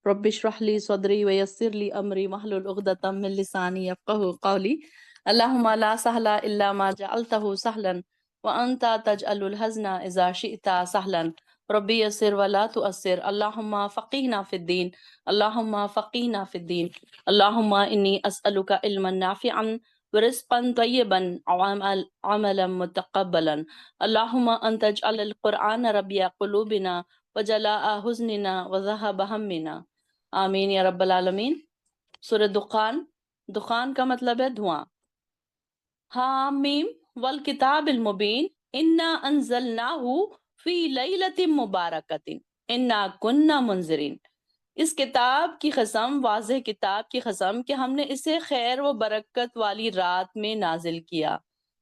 رب اشرح لي صدري ويسر لي أمري واحلل عقدة من لساني يفقهوا قولي. اللهم لا سهل إلا ما جعلته سهلا وأنت تجعل الحزن إذا شئت سهلا. ربي يسر ولا تؤثر. اللهم فقهنا في الدين. اللهم فقهنا في الدين. اللهم إني أسألك علما نافعا ورزقا طيبا عملا متقبلا. اللهم أن تجعل القرآن ربيع قلوبنا وجلاء حزننا وذهب همنا. آمین یا رب العالمین۔ سورہ دخان، دخان کا مطلب ہے دھواں۔ حامیم والکتاب المبین انا انزلناہ فی لیلۃ مبارکۃ انا کنا منذرین۔ اس کتاب کی قسم، واضح کتاب کی قسم کہ ہم نے اسے خیر و برکت والی رات میں نازل کیا،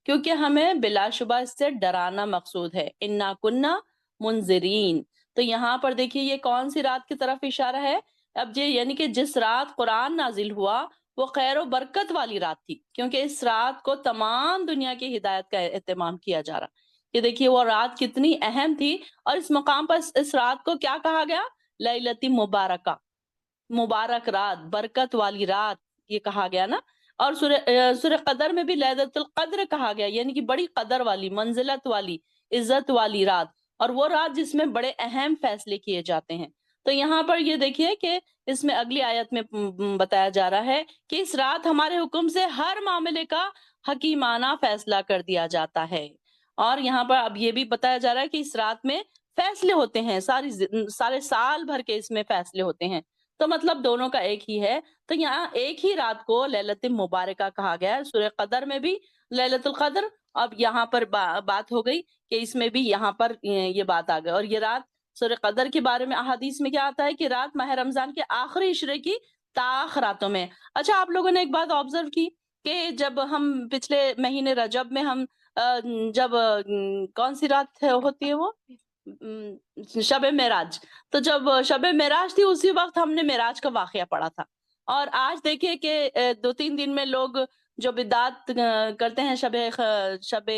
کیونکہ ہمیں بلا شبہ اس سے ڈرانا مقصود ہے۔ انا کنا منذرین، تو یہاں پر دیکھیے یہ کون سی رات کی طرف اشارہ ہے؟ اب یہ یعنی کہ جس رات قرآن نازل ہوا وہ خیر و برکت والی رات تھی، کیونکہ اس رات کو تمام دنیا کی ہدایت کا اہتمام کیا جا رہا۔ یہ دیکھیے وہ رات کتنی اہم تھی، اور اس مقام پر اس رات کو کیا کہا گیا؟ لیلۃ مبارکہ، مبارک رات، برکت والی رات، یہ کہا گیا نا۔ اور سورہ قدر میں بھی لیلۃ القدر کہا گیا، یعنی کہ بڑی قدر والی، منزلت والی، عزت والی رات، اور وہ رات جس میں بڑے اہم فیصلے کیے جاتے ہیں۔ تو یہاں پر یہ دیکھیے کہ اس میں اگلی آیت میں بتایا جا رہا ہے کہ اس رات ہمارے حکم سے ہر معاملے کا حکیمانہ فیصلہ کر دیا جاتا ہے۔ اور یہاں پر اب یہ بھی بتایا جا رہا ہے کہ اس رات میں فیصلے ہوتے ہیں، سارے سال بھر کے اس میں فیصلے ہوتے ہیں، تو مطلب دونوں کا ایک ہی ہے۔ تو یہاں ایک ہی رات کو لیلۃ مبارکہ کہا گیا ہے، سورہ قدر میں بھی لیلۃ القدر، اب یہاں پر بات ہو گئی کہ اس میں بھی یہاں پر یہ بات آ گئی۔ اور یہ رات سورہ قدر کے بارے میں احادیث میں کیا آتا ہے کہ رات ماہ رمضان کے آخری عشرے کی تاخ راتوں میں۔ اچھا، آپ لوگوں نے ایک بات آبزرو کی کہ جب ہم پچھلے مہینے رجب میں ہم جب کون سی رات ہوتی ہے وہ شب معراج، تو جب شب معراج تھی اسی وقت ہم نے معراج کا واقعہ پڑھا تھا۔ اور آج دیکھیے کہ 2-3 دن میں لوگ جو بدعت کرتے ہیں شب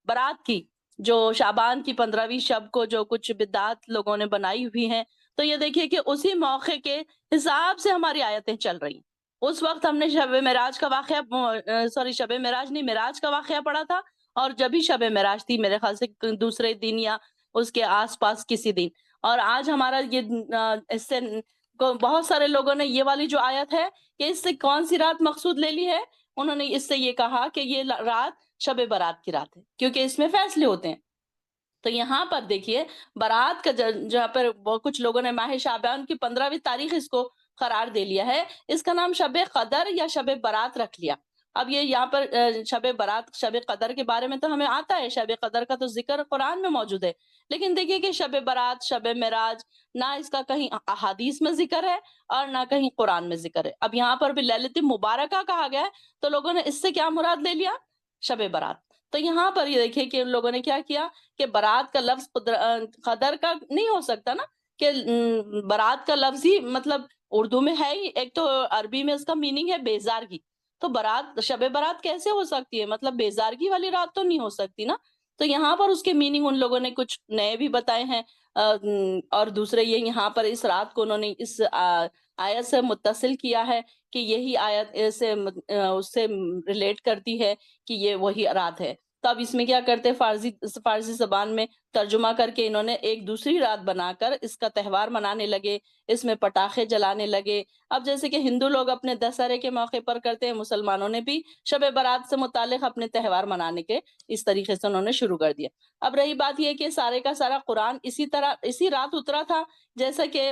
برات کی، جو شعبان کی 15ویں شب کو جو کچھ بدعت لوگوں نے بنائی ہوئی ہیں، تو یہ دیکھیے کہ اسی موقع کے حساب سے ہماری آیتیں چل رہی ہیں۔ اس وقت ہم نے شب معراج کا واقعہ شب معراج نہیں، معراج کا واقعہ پڑھا تھا، اور جب ہی شب معراج تھی میرے خیال سے دوسرے دن یا اس کے آس پاس کسی دن۔ اور آج ہمارا یہ اس سے بہت سارے لوگوں نے یہ والی جو آیت ہے کہ اس سے کون سی رات مقصود لے لی ہے، انہوں نے اس سے یہ کہا کہ یہ رات شب برات کی رات ہے، کیونکہ اس میں فیصلے ہوتے ہیں۔ تو یہاں پر دیکھیے برات کا جہاں پر کچھ لوگوں نے ماہ شعبان کی 15ویں تاریخ اس کو قرار دے لیا ہے، اس کا نام شب قدر یا شب برات رکھ لیا۔ اب یہ یہاں پر شب برات، شب قدر کے بارے میں تو ہمیں آتا ہے، شب قدر کا تو ذکر قرآن میں موجود ہے، لیکن دیکھیے کہ شب برات، شب معراج، نہ اس کا کہیں احادیث میں ذکر ہے اور نہ کہیں قرآن میں ذکر ہے۔ اب یہاں پر بھی لیلۃ مبارکہ کہا گیا ہے، تو لوگوں نے اس سے کیا مراد لے لیا؟ شب برات۔ تو یہاں پر یہ دیکھیے کہ ان لوگوں نے کیا کیا کہ برات کا لفظ قدر کا نہیں ہو سکتا نا، کہ برات کا لفظ ہی مطلب اردو میں ہے ہی، ایک تو عربی میں اس کا میننگ ہے بیزارگی، تو برات، شب برات کیسے ہو سکتی ہے؟ مطلب بیزارگی والی رات تو نہیں ہو سکتی نا۔ تو یہاں پر اس کے میننگ ان لوگوں نے کچھ نئے بھی بتائے ہیں، اور دوسرے یہ یہاں پر اس رات کو انہوں نے اس آیت سے متصل کیا ہے کہ یہی آیت سے اس سے ریلیٹ کرتی ہے کہ یہ وہی رات ہے۔ تو اب اس میں کیا کرتے، فارسی زبان میں ترجمہ کر کے انہوں نے ایک دوسری رات بنا کر اس کا تہوار منانے لگے، اس میں پٹاخے جلانے لگے۔ اب جیسے کہ ہندو لوگ اپنے دسہرے کے موقع پر کرتے ہیں، مسلمانوں نے بھی شب برات سے متعلق اپنے تہوار منانے کے اس طریقے سے انہوں نے شروع کر دیا۔ اب رہی بات یہ کہ سارے کا سارا قرآن اسی رات اترا تھا، جیسا کہ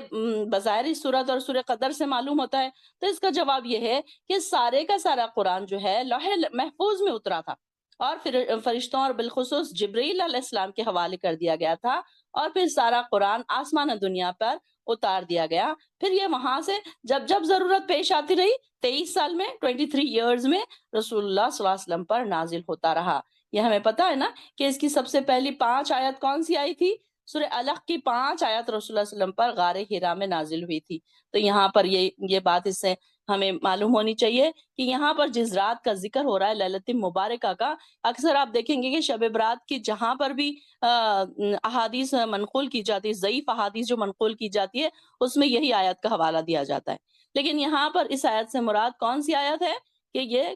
بظاہر اس سورت اور سورہ قدر سے معلوم ہوتا ہے، تو اس کا جواب یہ ہے کہ سارے کا سارا قرآن جو ہے لوح محفوظ میں اترا تھا، اور پھر فرشتوں اور بالخصوص جبرائیل علیہ السلام کے حوالے کر دیا گیا تھا، اور پھر سارا قرآن آسمان دنیا پر اتار دیا گیا۔ پھر یہ وہاں سے جب جب ضرورت پیش آتی رہی، 23 سال میں، 23 ایئرز میں رسول اللہ صلی اللہ علیہ وسلم پر نازل ہوتا رہا۔ یہ ہمیں پتا ہے نا کہ اس کی سب سے پہلی 5 آیت کون سی آئی تھی؟ سورہ علق کی 5 آیت رسول اللہ صلی اللہ علیہ وسلم پر غار حرا میں نازل ہوئی تھی۔ تو یہاں پر یہ بات اس سے ہمیں معلوم ہونی چاہیے کہ یہاں پر جس رات کا ذکر ہو رہا ہے لیلۃ مبارکہ کا، اکثر آپ دیکھیں گے کہ شب برات کی جہاں پر بھی احادیث منقول کی جاتی ہے، ضعیف احادیث جو منقول کی جاتی ہے، اس میں یہی آیت کا حوالہ دیا جاتا ہے۔ لیکن یہاں پر اس آیت سے مراد کون سی آیت ہے کہ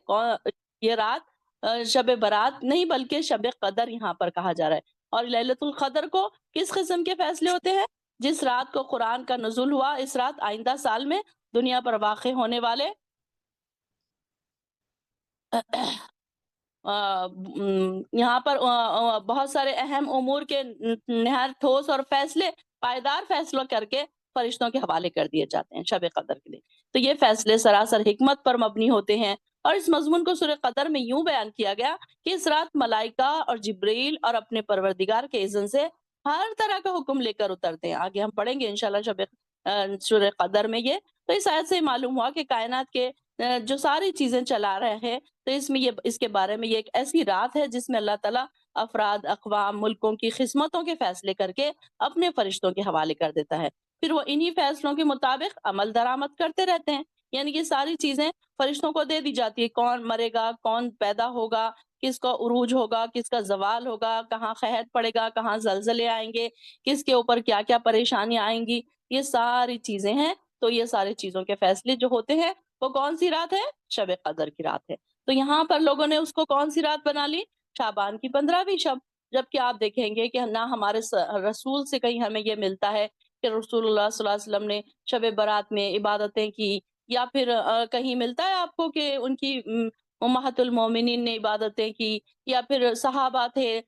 یہ رات شب برات نہیں بلکہ شب قدر یہاں پر کہا جا رہا ہے۔ اور لیلۃ القدر کو کس قسم کے فیصلے ہوتے ہیں؟ جس رات کو قرآن کا نزول ہوا، اس رات آئندہ سال میں دنیا پر واقع ہونے والے یہاں پر بہت سارے اہم امور کے نہایت ٹھوس اور پائیدار فیصلوں کر کے فرشتوں کے حوالے کر دیے جاتے ہیں شب قدر کے لیے۔ تو یہ فیصلے سراسر حکمت پر مبنی ہوتے ہیں، اور اس مضمون کو سورہ قدر میں یوں بیان کیا گیا کہ اس رات ملائکہ اور جبریل اور اپنے پروردگار کے اذن سے ہر طرح کا حکم لے کر اترتے ہیں۔ آگے ہم پڑھیں گے انشاءاللہ سورہ قدر میں یہ۔ تو اس آیت سے معلوم ہوا کہ کائنات کے جو ساری چیزیں چلا رہے ہیں، تو اس کے بارے میں یہ ایک ایسی رات ہے جس میں اللہ تعالیٰ افراد، اقوام، ملکوں کی قسمتوں کے فیصلے کر کے اپنے فرشتوں کے حوالے کر دیتا ہے، پھر وہ انہی فیصلوں کے مطابق عمل درآمد کرتے رہتے ہیں۔ یعنی یہ ساری چیزیں فرشتوں کو دے دی جاتی ہے، کون مرے گا، کون پیدا ہوگا، کس کا عروج ہوگا، کس کا زوال ہوگا، کہاں قحط پڑے گا، کہاں زلزلے آئیں گے، کس کے اوپر کیا کیا پریشانیاں آئیں گی، یہ ساری چیزیں ہیں۔ تو یہ ساری چیزوں کے فیصلے جو ہوتے ہیں وہ کون سی رات ہے؟ شب قدر کی رات ہے۔ تو یہاں پر لوگوں نے اس کو کون سی رات بنا لی؟ شعبان کی 15ویں شب۔ جبکہ آپ دیکھیں گے کہ نہ ہمارے رسول سے کہیں ہمیں یہ ملتا ہے کہ رسول اللہ صلی اللہ علیہ وسلم نے شب برات میں عبادتیں کی، یا پھر کہیں ملتا ہے آپ کو کہ ان کی امہات المومنین نے عبادتیں کی، یا پھر صحابہ تھے،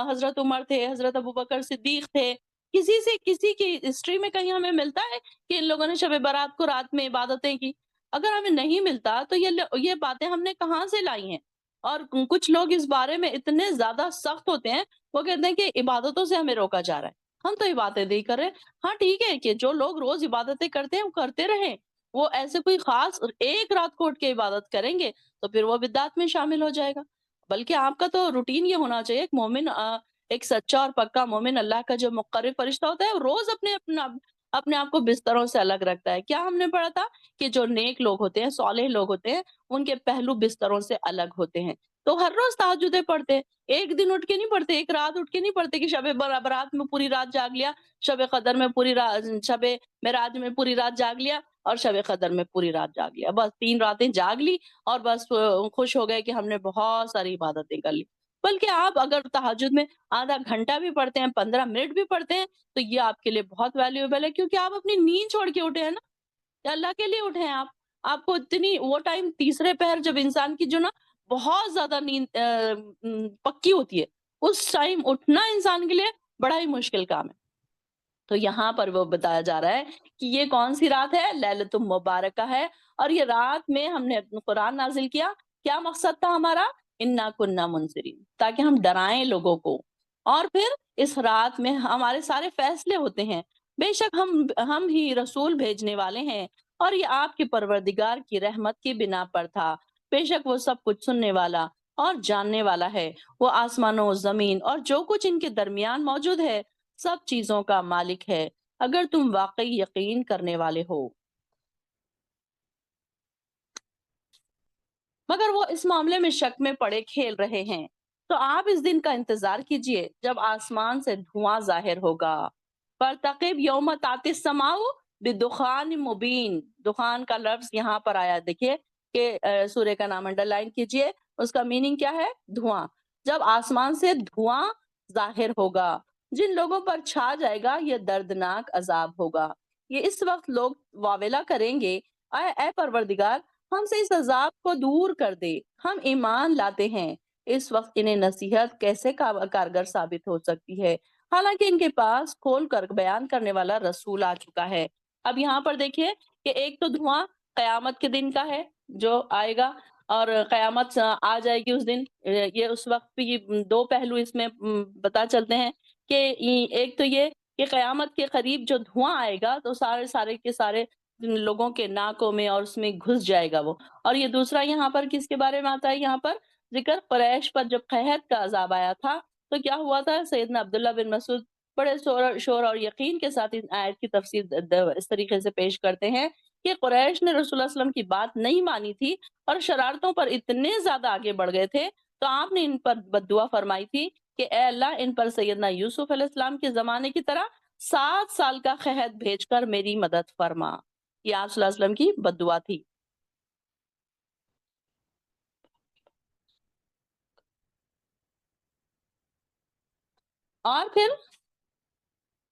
حضرت عمر تھے، حضرت ابوبکر صدیق تھے، کسی کی ہسٹری میں کہیں ہمیں ملتا ہے کہ ان لوگوں نے شب برات کو رات میں عبادتیں کی؟ اگر ہمیں نہیں ملتا تو یہ باتیں ہم نے کہاں سے لائی ہیں؟ اور کچھ لوگ اس بارے میں اتنے زیادہ سخت ہوتے ہیں، وہ کہتے ہیں کہ عبادتوں سے ہمیں روکا جا رہا ہے، ہم تو عبادتیں نہیں کر رہے۔ ہاں ٹھیک ہے کہ جو لوگ روز عبادتیں کرتے ہیں وہ کرتے رہیں، وہ ایسے کوئی خاص ایک رات کو اٹھ کے عبادت کریں گے تو پھر وہ بدعت میں شامل ہو جائے گا۔ بلکہ آپ کا تو روٹین یہ ہونا چاہیے، ایک مومن، ایک سچا اور پکا مومن اللہ کا جو مقرب فرشتہ ہوتا ہے، وہ روز اپنے آپ کو بستروں سے الگ رکھتا ہے۔ کیا ہم نے پڑھا تھا کہ جو نیک لوگ ہوتے ہیں، صالح لوگ ہوتے ہیں، ان کے پہلو بستروں سے الگ ہوتے ہیں، تو ہر روز تہجدیں پڑھتے ہیں۔ ایک دن اٹھ کے نہیں پڑھتے، ایک رات اٹھ کے نہیں پڑھتے کہ شب برات میں پوری رات جاگ لیا، شب قدر میں پوری رات، شب معراج میں پوری رات جاگ لیا، اور شب قدر میں پوری رات جاگ لیا، بس 3 راتیں جاگ لی اور بس خوش ہو گئے کہ ہم نے بہت ساری عبادتیں کر لی۔ بلکہ آپ اگر تہجد میں آدھا گھنٹہ بھی پڑھتے ہیں، 15 منٹ بھی پڑھتے ہیں، تو یہ آپ کے لیے بہت ویلیویبل ہے، کیونکہ آپ اپنی نیند چھوڑ کے اٹھے ہیں نا، یا اللہ کے لیے اٹھے ہیں آپ کو اتنی وہ ٹائم تیسرے پہر جب انسان کی جو نا بہت زیادہ نیند پکی ہوتی ہے، اس ٹائم اٹھنا انسان کے لیے بڑا ہی مشکل کام ہے۔ تو یہاں پر وہ بتایا جا رہا ہے کہ یہ کون سی رات ہے؟ لیلۃ مبارکہ ہے، اور یہ رات میں ہم نے قرآن نازل کیا، کیا مقصد تھا ہمارا؟ انا کننا منذرین، تاکہ ہم ڈرائیں لوگوں کو، اور پھر اس رات میں ہمارے سارے فیصلے ہوتے ہیں۔ بے شک ہم ہی رسول بھیجنے والے ہیں، اور یہ آپ کے پروردگار کی رحمت کی بنا پر تھا، بے شک وہ سب کچھ سننے والا اور جاننے والا ہے۔ وہ آسمانوں و زمین اور جو کچھ ان کے درمیان موجود ہے سب چیزوں کا مالک ہے، اگر تم واقعی یقین کرنے والے ہو۔ مگر وہ اس معاملے میں شک میں پڑے کھیل رہے ہیں، تو آپ اس دن کا انتظار کیجئے جب آسمان سے دھواں ظاہر ہوگا۔ فَارْتَقِبْ يَوْمَ تَأْتِي السَّمَاءُ بِدُخَانٍ مُبِينٍ، دخان کا لفظ یہاں پر آیا، دیکھیے کہ سورہ کا نام انڈرلائن کیجئے، اس کا میننگ کیا ہے؟ دھواں۔ جب آسمان سے دھواں ظاہر ہوگا، جن لوگوں پر چھا جائے گا یہ دردناک عذاب ہوگا۔ یہ اس وقت لوگ واویلا کریں گے، اے پروردگار ہم سے اس عذاب کو دور کر دے، ہم ایمان لاتے ہیں۔ اس وقت انہیں نصیحت کیسے کارگر ثابت ہو سکتی ہے، حالانکہ ان کے پاس کھول کر بیان کرنے والا رسول آ چکا ہے۔ اب یہاں پر دیکھیے کہ ایک تو دھواں قیامت کے دن کا ہے جو آئے گا، اور قیامت آ جائے گی اس دن، یہ اس وقت بھی دو پہلو اس میں پتا چلتے ہیں کہ ایک تو یہ کہ قیامت کے قریب جو دھواں آئے گا تو سارے کے سارے لوگوں کے ناکوں میں اور اس میں گھس جائے گا وہ۔ اور یہ دوسرا یہاں پر کس کے بارے میں آتا ہے؟ یہاں پر ذکر قریش پر جب قحط کا عذاب آیا تھا تو کیا ہوا تھا؟ سیدنا عبداللہ بن مسعود بڑے شور اور یقین کے ساتھ ان آیت کی تفسیر اس طریقے سے پیش کرتے ہیں کہ قریش نے رسول اللہ صلی اللہ علیہ وسلم کی بات نہیں مانی تھی اور شرارتوں پر اتنے زیادہ آگے بڑھ گئے تھے، تو آپ نے ان پر بد دعا فرمائی تھی کہ اے اللہ ان پر سیدنا یوسف علیہ السلام کے زمانے کی طرح 7 سال کا قحط بھیج کر میری مدد فرما۔ یہ آپ صلی اللہ علیہ وسلم کی بد دعا تھی۔ اور پھر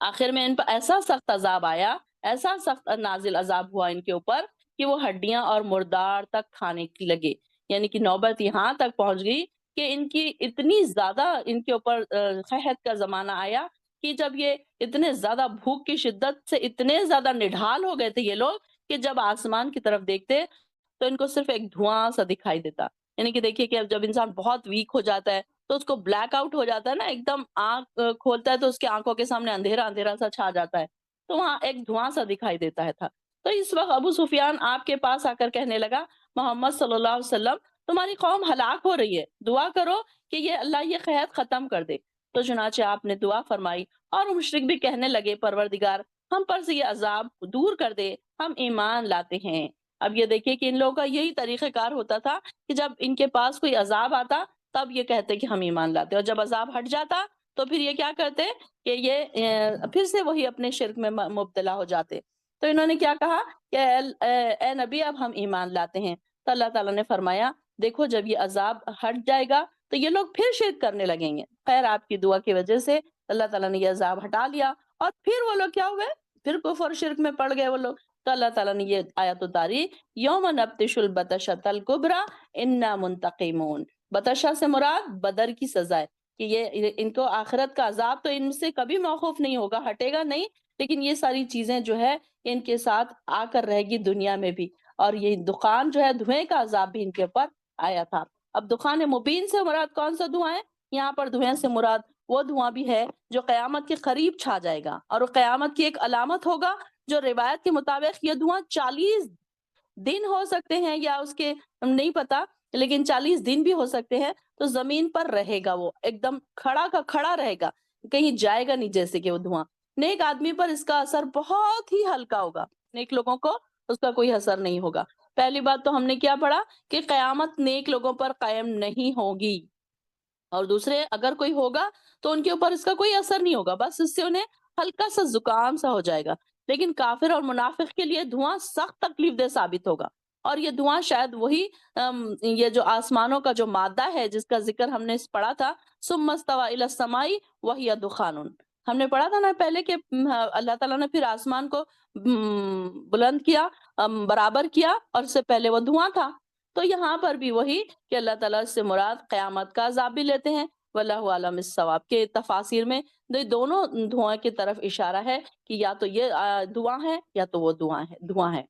آخر میں ان پر ایسا سخت عذاب آیا، ایسا سخت نازل عذاب ہوا ان کے اوپر کہ وہ ہڈیاں اور مردار تک کھانے کی لگے، یعنی کہ نوبت یہاں تک پہنچ گئی کہ ان کی اتنی زیادہ ان کے اوپر قحط کا زمانہ آیا کہ جب یہ اتنے زیادہ بھوک کی شدت سے اتنے زیادہ نڈھال ہو گئے تھے یہ لوگ کہ جب آسمان کی طرف دیکھتے تو ان کو صرف ایک دھواں سا دکھائی دیتا۔ یعنی کہ دیکھیے کہ اب جب انسان بہت ویک ہو جاتا ہے تو اس کو بلیک آؤٹ ہو جاتا ہے نا، ایک دم آنکھ کھولتا ہے تو اس کی آنکھوں کے سامنے اندھیرا اندھیرا سا چھا جاتا ہے، تو وہاں ایک دھواں سا دکھائی دیتا ہے تھا۔ تو اس وقت ابو سفیان آپ کے پاس آ کر کہنے لگا محمد صلی اللہ علیہ وسلم تمہاری قوم ہلاک ہو رہی ہے، دعا کرو کہ یہ اللہ یہ قحط ختم کر دے۔ تو چنانچہ آپ نے دعا فرمائی اور مشرک بھی کہنے لگے پروردگار ہم پر سے یہ عذاب دور کر دے، ہم ایمان لاتے ہیں۔ اب یہ دیکھیے کہ ان لوگوں کا یہی طریقہ کار ہوتا تھا کہ جب ان کے پاس کوئی عذاب آتا تب یہ کہتے کہ ہم ایمان لاتے، اور جب عذاب ہٹ جاتا تو پھر یہ کیا کرتے کہ یہ پھر سے وہی اپنے شرک میں مبتلا ہو جاتے۔ تو انہوں نے کیا کہا کہ اے نبی اب ہم ایمان لاتے ہیں۔ تو اللہ تعالیٰ نے فرمایا دیکھو جب یہ عذاب ہٹ جائے گا تو یہ لوگ پھر شرک کرنے لگیں گے۔ خیر آپ کی دعا کی وجہ سے اللہ تعالیٰ نے یہ عذاب ہٹا لیا، اور پھر وہ لوگ کیا ہوئے، پھر کفر شرک میں پڑ گئے وہ لوگ۔ تو اللہ تعالیٰ نے یہ آیت اتاری یوم نبطش البطشۃ الکبریٰ انا منتقمون۔ بطشہ سے مراد بدر کی سزا ہے کہ یہ ان کو آخرت کا عذاب تو ان سے کبھی موقوف نہیں ہوگا، ہٹے گا نہیں، لیکن یہ ساری چیزیں جو ہے ان کے ساتھ آ کر رہے گی دنیا میں بھی، اور یہ دخان جو ہے دھوئیں کا عذاب بھی ان کے اوپر آیا تھا۔ اب دخان مبین سے مراد کون سا دھواں ہے؟ یہاں پر دھوئیں سے مراد وہ دھواں بھی ہے جو قیامت کے قریب چھا جائے گا، اور وہ قیامت کی ایک علامت ہوگا جو روایت کے مطابق یہ دھواں 40 دن ہو سکتے ہیں یا اس کے نہیں پتا، لیکن 40 دن بھی ہو سکتے ہیں، تو زمین پر رہے گا، وہ ایک دم کھڑا کا کھڑا رہے گا، کہیں جائے گا نہیں جیسے کہ وہ دھواں۔ نیک آدمی پر اس کا اثر بہت ہی ہلکا ہوگا، نیک لوگوں کو اس کا کوئی اثر نہیں ہوگا۔ پہلی بات تو ہم نے کیا پڑھا کہ قیامت نیک لوگوں پر قائم نہیں ہوگی، اور دوسرے اگر کوئی ہوگا تو ان کے اوپر اس کا کوئی اثر نہیں ہوگا، بس اس سے انہیں ہلکا سا زکام سا ہو جائے گا۔ لیکن کافر اور منافق کے لیے دھواں سخت تکلیف دہ ثابت ہوگا، اور یہ دھواں شاید وہی یہ جو آسمانوں کا جو مادہ ہے جس کا ذکر ہم نے پڑھا تھا ثم استوى الى السماء وهي دخان، ہم نے پڑھا تھا نا پہلے کہ اللہ تعالیٰ نے پھر آسمان کو بلند کیا، برابر کیا، اور اس سے پہلے وہ دھواں تھا۔ تو یہاں پر بھی وہی کہ اللہ تعالیٰ سے مراد قیامت کا عذاب بھی لیتے ہیں، واللہ عالم الصواب کے تفاسیر میں دونوں دھواں کی طرف اشارہ ہے کہ یا تو یہ دھواں ہے یا تو وہ دھواں ہے۔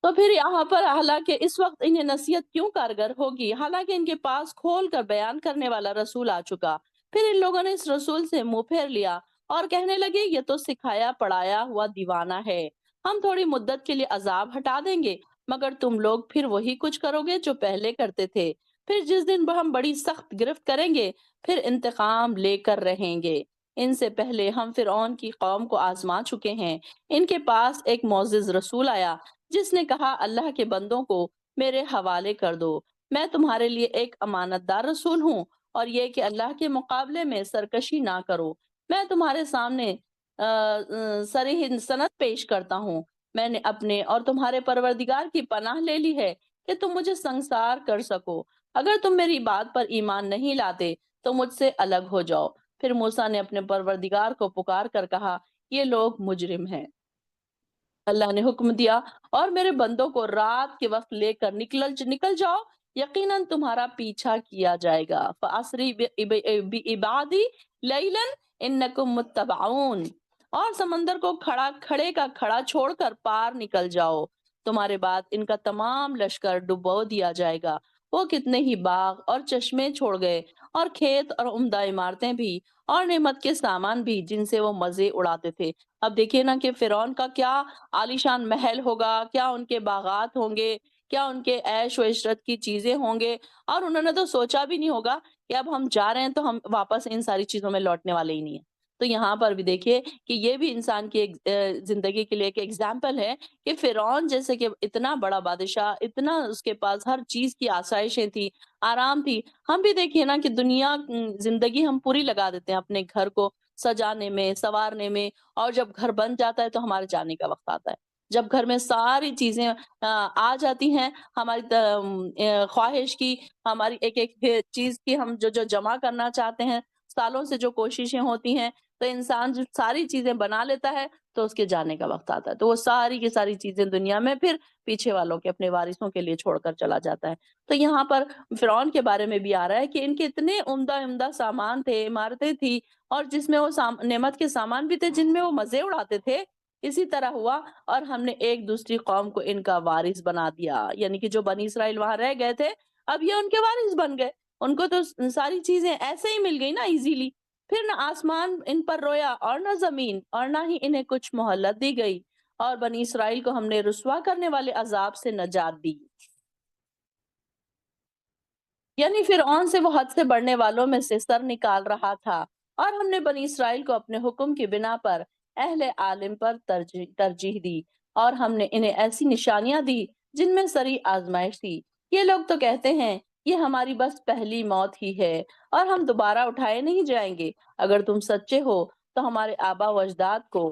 تو پھر یہاں پر حالانکہ اس وقت انہیں نصیحت کیوں کارگر ہوگی، حالانکہ ان کے پاس کھول کر بیان کرنے والا رسول آ چکا، پھر ان لوگوں نے اس رسول سے منہ پھیر لیا اور کہنے لگے یہ تو سکھایا پڑھایا ہوا دیوانہ ہے، ہم تھوڑی مدت کے لیے عذاب ہٹا دیں گے مگر تم لوگ پھر وہی کچھ کرو گے جو پہلے کرتے تھے، پھر جس دن ہم بڑی سخت گرفت کریں گے پھر انتقام لے کر رہیں گے۔ ان سے پہلے ہم فرعون کی قوم کو آزما چکے ہیں، ان کے پاس ایک معزز رسول آیا جس نے کہا اللہ کے بندوں کو میرے حوالے کر دو، میں تمہارے لیے ایک امانت دار رسول ہوں، اور یہ کہ اللہ کے مقابلے میں سرکشی نہ کرو، میں تمہارے سامنے صریح سند پیش کرتا ہوں، میں نے اپنے اور تمہارے پروردگار کی پناہ لے لی ہے کہ تم مجھے سنگسار کر سکو، اگر تم میری بات پر ایمان نہیں لاتے تو مجھ سے الگ ہو جاؤ۔ پھر موسیٰ نے اپنے پروردگار کو پکار کر کہا یہ لوگ مجرم ہیں۔ اللہ نے حکم دیا اور میرے بندوں کو رات کے وقت لے کر نکل جاؤ، یقیناً تمہارا پیچھا کیا جائے گا، فَأَسْرِ بِعِبَادِي لَيْلًا إِنَّكُمْ مُتَّبَعُونَ، اور سمندر کو کھڑے کا کھڑا چھوڑ کر پار نکل جاؤ، تمہارے بعد ان کا تمام لشکر ڈبو دیا جائے گا۔ وہ کتنے ہی باغ اور چشمے چھوڑ گئے، اور کھیت اور عمدہ عمارتیں بھی، اور نعمت کے سامان بھی جن سے وہ مزے اڑاتے تھے۔ اب دیکھیے نا کہ فرعون کا کیا عالیشان محل ہوگا، کیا ان کے باغات ہوں گے، کیا ان کے عیش و عشرت کی چیزیں ہوں گے، اور انہوں نے تو سوچا بھی نہیں ہوگا کہ اب ہم جا رہے ہیں تو ہم واپس ان ساری چیزوں میں لوٹنے والے ہی نہیں ہیں۔ تو یہاں پر بھی دیکھیے کہ یہ بھی انسان کی ایک زندگی کے لیے ایک ایگزامپل ہے کہ فرعون جیسے کہ اتنا بڑا بادشاہ، اتنا اس کے پاس ہر چیز کی آسائشیں تھی، آرام تھی۔ ہم بھی دیکھیے نا کہ دنیا زندگی ہم پوری لگا دیتے ہیں اپنے گھر کو سجانے میں، سنوارنے میں، اور جب گھر بن جاتا ہے تو ہمارے جانے کا وقت آتا ہے۔ جب گھر میں ساری چیزیں آ جاتی ہیں، ہماری خواہش کی، ہماری ایک ایک چیز کی ہم جو جو جمع کرنا چاہتے ہیں، سالوں سے جو کوششیں ہوتی ہیں، تو انسان جب ساری چیزیں بنا لیتا ہے تو اس کے جانے کا وقت آتا ہے، تو وہ ساری کی ساری چیزیں دنیا میں پھر پیچھے والوں کے، اپنے وارثوں کے لیے چھوڑ کر چلا جاتا ہے۔ تو یہاں پر فرعون کے بارے میں بھی آ رہا ہے کہ ان کے اتنے عمدہ عمدہ سامان تھے، عمارتیں تھی، اور جس میں وہ نعمت کے سامان بھی تھے جن میں وہ مزے اڑاتے تھے۔ اسی طرح ہوا اور ہم نے ایک دوسری قوم کو ان کا وارث بنا دیا، یعنی کہ جو بنی اسرائیل وہاں رہ گئے تھے، اب یہ ان کے وارث بن گئے۔ ان کو تو ساری چیزیں ایسے ہی مل گئی نا ایزیلی۔ پھر نہ آسمان ان پر رویا اور نہ زمین، اور نہ ہی انہیں کچھ مہلت دی گئی، اور بنی اسرائیل کو ہم نے رسوا کرنے والے عذاب سے نجات دی۔ یعنی فرعون سے وہ حد سے بڑھنے والوں میں سے سر نکال رہا تھا، اور ہم نے بنی اسرائیل کو اپنے حکم کی بنا پر اہل عالم پر ترجیح دی، اور ہم نے انہیں ایسی نشانیاں دی جن میں سری آزمائش تھی۔ یہ لوگ تو کہتے ہیں یہ ہماری بس پہلی موت ہی ہے، اور ہم دوبارہ اٹھائے نہیں جائیں گے۔ اگر تم سچے ہو تو ہمارے آبا و اجداد کو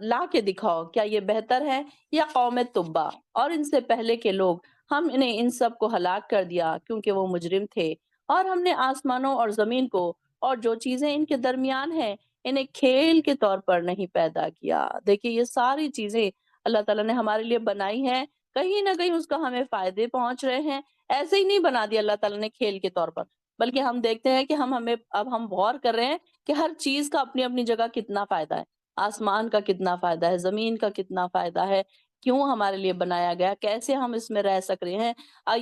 لا کے دکھاؤ، کیا یہ بہتر ہے یا قوم تبا اور ان سے پہلے کے لوگ؟ ہم انہیں ان سب کو ہلاک کر دیا کیونکہ وہ مجرم تھے، اور ہم نے آسمانوں اور زمین کو اور جو چیزیں ان کے درمیان ہیں انہیں کھیل کے طور پر نہیں پیدا کیا۔ دیکھیے یہ ساری چیزیں اللہ تعالیٰ نے ہمارے لیے بنائی ہیں، کہیں نہ کہیں اس کا ہمیں فائدے پہنچ رہے ہیں۔ ایسے ہی نہیں بنا دیا اللہ تعالیٰ نے کھیل کے طور پر، بلکہ ہم دیکھتے ہیں کہ اب ہم غور کر رہے ہیں کہ ہر چیز کا اپنی اپنی جگہ کتنا فائدہ ہے۔ آسمان کا کتنا فائدہ ہے، زمین کا کتنا فائدہ ہے، کیوں ہمارے لیے بنایا گیا، کیسے ہم اس میں رہ سک رہے ہیں۔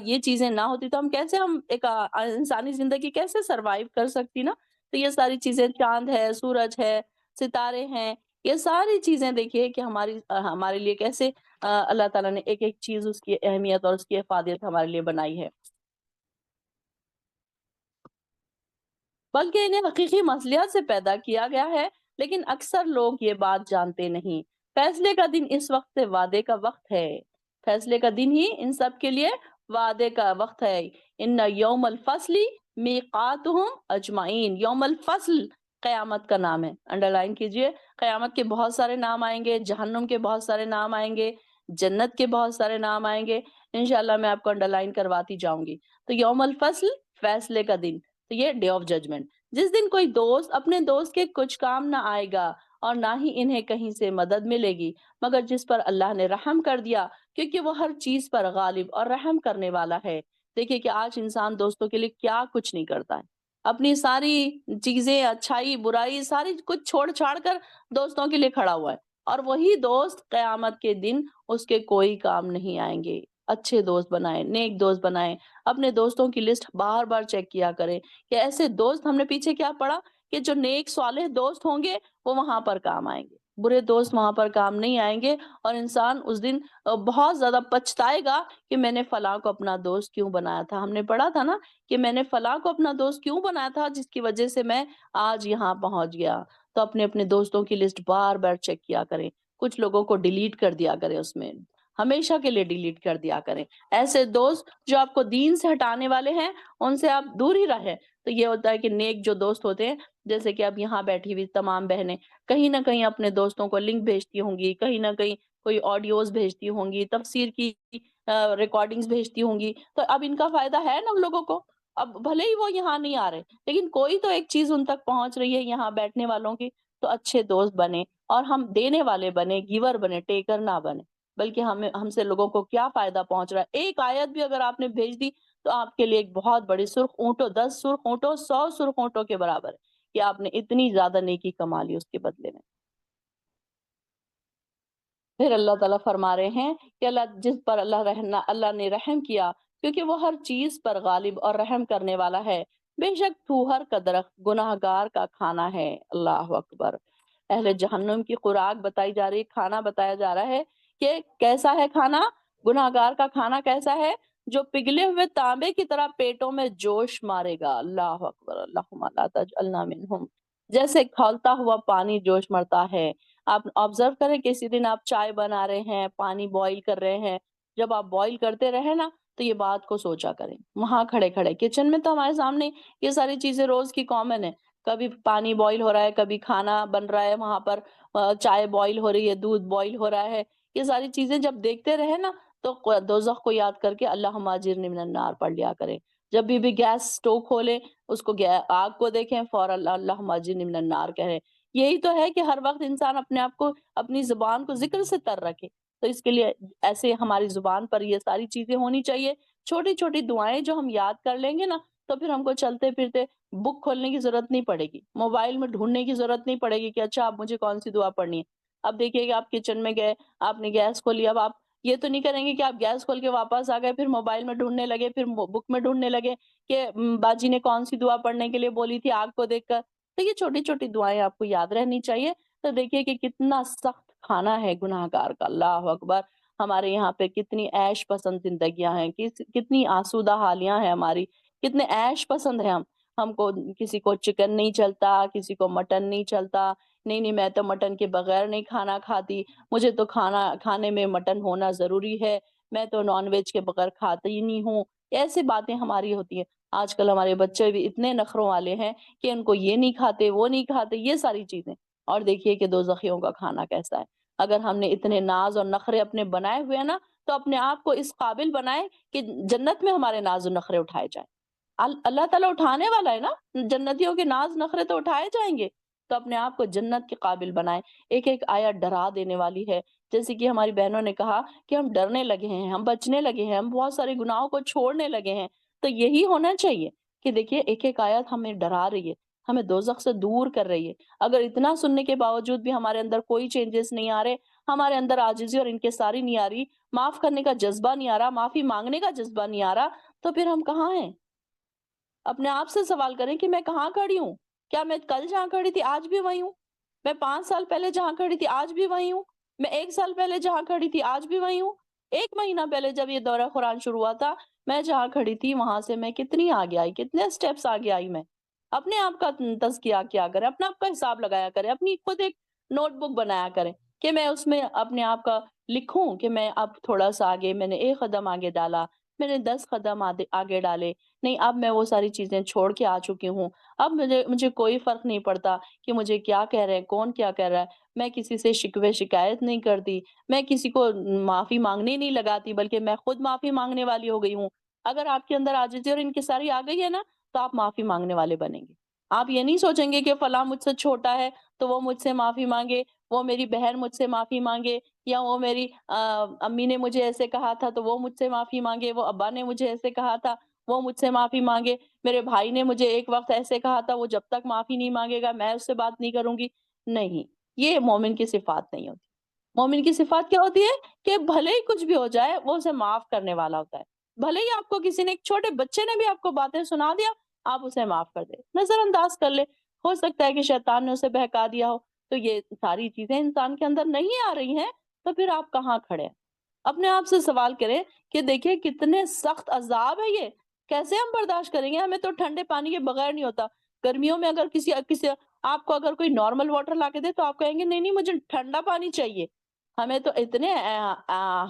یہ چیزیں نہ ہوتی تو ہم ایک انسانی زندگی کیسے سروائیو کر سکتی نا۔ تو یہ ساری چیزیں، چاند ہے، سورج ہے، ستارے ہیں، یہ ساری چیزیں دیکھیے کہ ہمارے لیے کیسے اللہ تعالیٰ نے ایک ایک چیز اس کی اہمیت اور اس کی افادیت ہمارے لیے بنائی ہے، بلکہ انہیں حقیقی مصلحت سے پیدا کیا گیا ہے، لیکن اکثر لوگ یہ بات جانتے نہیں۔ فیصلے کا دن اس وقت سے وعدے کا وقت ہے، فیصلے کا دن ہی ان سب کے لیے وعدے کا وقت ہے۔ ان یوم الفصل میقاتہم اجمعین، یوم الفصل قیامت کا نام ہے، انڈر لائن کیجئے۔ قیامت کے بہت سارے نام آئیں گے، جہنم کے بہت سارے نام آئیں گے، جنت کے بہت سارے نام آئیں گے، انشاءاللہ میں آپ کو انڈر لائن کرواتی جاؤں گی۔ تو یوم الفصل، فیصلے کا دن، تو یہ ڈے آف ججمنٹ، جس دن کوئی دوست اپنے دوست کے کچھ کام نہ آئے گا، اور نہ ہی انہیں کہیں سے مدد ملے گی، مگر جس پر اللہ نے رحم کر دیا، کیونکہ وہ ہر چیز پر غالب اور رحم کرنے والا ہے۔ دیکھیے کہ آج انسان دوستوں کے لیے کیا کچھ نہیں کرتا ہے، اپنی ساری چیزیں، اچھائی برائی ساری کچھ چھوڑ چھاڑ کر دوستوں کے لیے کھڑا ہوا ہے، اور وہی دوست قیامت کے دن اس کے کوئی کام نہیں آئیں گے۔ اچھے دوست بنائیں، نیک دوست بنائیں، اپنے دوستوں کی لسٹ بار بار چیک کیا کریں کہ ایسے دوست، ہم نے پیچھے کیا پڑھا کہ جو نیک صالح دوست ہوں گے وہ وہاں پر کام آئیں گے، برے دوست وہاں پر کام نہیں آئیں گے، اور انسان اس دن بہت زیادہ پچھتائے گا کہ میں نے فلاں کو اپنا دوست کیوں بنایا تھا۔ ہم نے پڑھا تھا نا کہ میں نے فلاں کو اپنا دوست کیوں بنایا تھا جس کی وجہ سے میں آج یہاں پہنچ گیا۔ تو اپنے دوستوں کی لسٹ بار بار چیک کیا کریں، کچھ لوگوں کو ڈیلیٹ کر دیا کریں، اس میں ہمیشہ کے لیے ڈیلیٹ کر دیا کریں۔ ایسے دوست جو آپ کو دین سے ہٹانے والے ہیں ان سے آپ دور ہی رہیں۔ تو یہ ہوتا ہے کہ نیک جو دوست ہوتے ہیں، جیسے کہ اب یہاں بیٹھی ہوئی تمام بہنیں کہیں نہ کہیں اپنے دوستوں کو لنک بھیجتی ہوں گی، کہیں نہ کہیں کوئی آڈیوز بھیجتی ہوں گی، تفسیر کی ریکارڈنگز بھیجتی ہوں گی، تو اب ان کا فائدہ ہے نا ان لوگوں کو۔ اب بھلے ہی وہ یہاں نہیں آ رہے، لیکن کوئی تو ایک چیز ان تک پہنچ رہی ہے یہاں بیٹھنے والوں کی۔ تو اچھے دوست بنے، اور ہم دینے والے بنے، گیور بنے، ٹیکر نہ بنے، بلکہ ہم سے لوگوں کو کیا فائدہ پہنچ رہا ہے۔ ایک آیت بھی اگر آپ نے بھیج دی تو آپ کے لیے ایک بہت بڑی سرخ اونٹوں، 10 سرخ اونٹوں، 100 سرخ اونٹوں کے برابر ہے کہ آپ نے اتنی زیادہ نیکی کما لی اس کے بدلے میں۔ پھر اللہ تعالیٰ فرما رہے ہیں کہ جس پر اللہ نے رحم کیا، کیونکہ وہ ہر چیز پر غالب اور رحم کرنے والا ہے۔ بے شک تھوہر کا درخت گناہ گار کا کھانا ہے۔ اللہ اکبر۔ اہل جہنم کی خوراک بتائی جا رہی، کھانا بتایا جا رہا ہے کہ کیسا ہے کھانا، گناہ گار کا کھانا کیسا ہے، جو پگھلے ہوئے تانبے کی طرح پیٹوں میں جوش مارے گا۔ اللہ اکبر، اللہم لا تجعلنا منہم۔ جیسے کھولتا ہوا پانی جوش مرتا ہے۔ آپ آبزرو کریں کسی دن آپ چائے بنا رہے ہیں، پانی بوائل کر رہے ہیں، جب آپ بوائل کرتے رہے نا تو یہ بات کو سوچا کریں، وہاں کھڑے کھڑے کچن میں تو ہمارے سامنے یہ ساری چیزیں روز کی کامن ہے، کبھی پانی بوائل ہو رہا ہے، کبھی کھانا بن رہا ہے، وہاں پر چائے بوائل ہو رہی ہے، دودھ بوائل ہو رہا ہے، یہ ساری چیزیں جب دیکھتے رہے نا تو دوزخ کو یاد کر کے اللہم اجرنی من النار پڑھ لیا کریں۔ جب بھی گیس سٹو کھولیں، اس کو آگ کو دیکھیں، فوراً اللہم اجرنی من النار کہیں۔ یہی تو ہے کہ ہر وقت انسان اپنے آپ کو، اپنی زبان کو ذکر سے تر رکھے، تو اس کے لیے ایسے ہماری زبان پر یہ ساری چیزیں ہونی چاہیے۔ چھوٹی چھوٹی دعائیں جو ہم یاد کر لیں گے نا تو پھر ہم کو چلتے پھرتے بک کھولنے کی ضرورت نہیں پڑے گی، موبائل میں ڈھونڈنے کی ضرورت نہیں پڑے گی کہ اچھا اب مجھے کون سی دعا پڑھنی ہے۔ اب دیکھیے کہ آپ کچن میں گئے، آپ نے گیس کھولی، اب آپ یہ تو نہیں کریں گے کہ آپ گیس کھول کے واپس آ گئے، پھر موبائل میں ڈھونڈنے لگے، پھر بک میں ڈھونڈنے لگے کہ باجی نے کون سی دعا پڑھنے کے لیے بولی تھی آگ کو دیکھ کر۔ تو یہ چھوٹی چھوٹی دعائیں آپ کو یاد رہنی چاہیے۔ تو دیکھیے کہ کتنا سخت کھانا ہے گناہ گار کا، اللہ اکبر۔ ہمارے یہاں پہ کتنی عیش پسند زندگیاں ہیں، کتنی آسودہ حالیاں ہیں ہماری، کتنے عیش پسند ہیں ہم کو کسی کو چکن نہیں چلتا، کسی کو مٹن نہیں چلتا، نہیں نہیں میں تو مٹن کے بغیر نہیں کھانا کھاتی، مجھے تو کھانے میں مٹن ہونا ضروری ہے، میں تو نان ویج کے بغیر کھاتی ہی نہیں ہوں۔ ایسی باتیں ہماری ہوتی ہیں۔ آج کل ہمارے بچے بھی اتنے نخروں والے ہیں کہ ان کو یہ نہیں کھاتے، وہ نہیں کھاتے، یہ ساری چیزیں۔ اور دیکھیے کہ دوزخیوں کا کھانا کیسا ہے۔ اگر ہم نے اتنے ناز اور نخرے اپنے بنائے ہوئے ہیں نا تو اپنے آپ کو اس قابل بنائیں کہ جنت میں ہمارے ناز و نخرے اٹھائے جائیں۔ اللہ تعالیٰ اٹھانے والا ہے نا، جنتیوں کے ناز نخرے تو اٹھائے جائیں گے۔ تو اپنے آپ کو جنت کے قابل بنائیں۔ ایک ایک آیت ڈرا دینے والی ہے، جیسے کہ ہماری بہنوں نے کہا کہ ہم ڈرنے لگے ہیں، ہم بچنے لگے ہیں، ہم بہت سارے گناہوں کو چھوڑنے لگے ہیں۔ تو یہی ہونا چاہیے کہ دیکھیے ایک ایک آیت ہمیں ڈرا رہی ہے، ہمیں دوزخ سے دور کر رہی ہے۔ اگر اتنا سننے کے باوجود بھی ہمارے اندر کوئی چینجز نہیں آ رہے، ہمارے اندر عاجزی اور انکساری نہیں آ رہی، معاف کرنے کا جذبہ نہیں آ رہا، معافی مانگنے کا جذبہ نہیں آ رہا، تو پھر ہم کہاں ہیں؟ اپنے آپ سے سوال کریں کہ میں کہاں کھڑی ہوں؟ کیا میں کل جہاں کھڑی تھی آج بھی وہی ہوں؟ میں 5 سال پہلے جہاں کھڑی تھی آج بھی وہی ہوں؟ میں 1 سال پہلے جہاں کھڑی تھی آج بھی وہی ہوں؟ 1 مہینہ پہلے جب یہ دورہ قرآن شروع ہوا تھا، میں جہاں کھڑی تھی وہاں سے میں کتنی آگے آئی، کتنے سٹیپس آگے آئی میں؟ اپنے آپ کا تزکیہ کیا کریں، اپنا آپ کا حساب لگایا کریں، اپنی خود ایک نوٹ بک بنایا کریں کہ میں اس میں اپنے آپ کا لکھوں کہ میں اب تھوڑا سا آگے، میں نے 1 قدم آگے ڈالا، میں نے 10 قدم آگے ڈالے، نہیں اب میں وہ ساری چیزیں چھوڑ کے آ چکی ہوں۔ اب مجھے کوئی فرق نہیں پڑتا کہ مجھے کیا کہہ رہے ہیں، کون کیا کہہ رہا ہے۔ میں کسی سے شکوے شکایت نہیں کرتی، میں کسی کو معافی مانگنے نہیں لگاتی، بلکہ میں خود معافی مانگنے والی ہو گئی ہوں۔ اگر آپ کے اندر عاجزی اور انکساری آ گئی ہے نا تو آپ معافی مانگنے والے بنیں گے۔ آپ یہ نہیں سوچیں گے کہ فلاں مجھ سے چھوٹا ہے تو وہ مجھ سے معافی مانگے، وہ میری بہن مجھ سے معافی مانگے، یا وہ میری امی نے مجھے ایسے کہا تھا تو وہ مجھ سے معافی مانگے، وہ ابا نے مجھے ایسے کہا تھا وہ مجھ سے معافی مانگے، میرے بھائی نے مجھے ایک وقت ایسے کہا تھا وہ جب تک معافی نہیں مانگے گا میں اس سے بات نہیں کروں گی۔ نہیں، یہ مومن کی صفات نہیں ہوتی۔ مومن کی صفات کیا ہوتی ہے کہ بھلے ہی کچھ بھی ہو جائے وہ اسے معاف کرنے والا ہوتا ہے۔ بھلے ہی آپ کو کسی نے، ایک چھوٹے بچے نے بھی آپ کو باتیں سنا دیا، آپ اسے معاف کر دیں، نظر انداز کر لے۔ ہو سکتا ہے کہ شیطان نے اسے بہکا دیا ہو، تو یہ ساری چیزیں انسان کے اندر نہیں آ رہی ہیں تو پھر آپ کہاں کھڑے ہیں؟ اپنے آپ سے سوال کریں کہ دیکھیے کتنے سخت عذاب ہے یہ، کیسے ہم برداشت کریں گے؟ ہمیں تو ٹھنڈے پانی کے بغیر نہیں ہوتا۔ گرمیوں میں اگر کسی آپ کو اگر کوئی نارمل واٹر لا کے دے تو آپ کہیں گے نہیں نہیں مجھے ٹھنڈا پانی چاہیے۔ ہمیں تو اتنے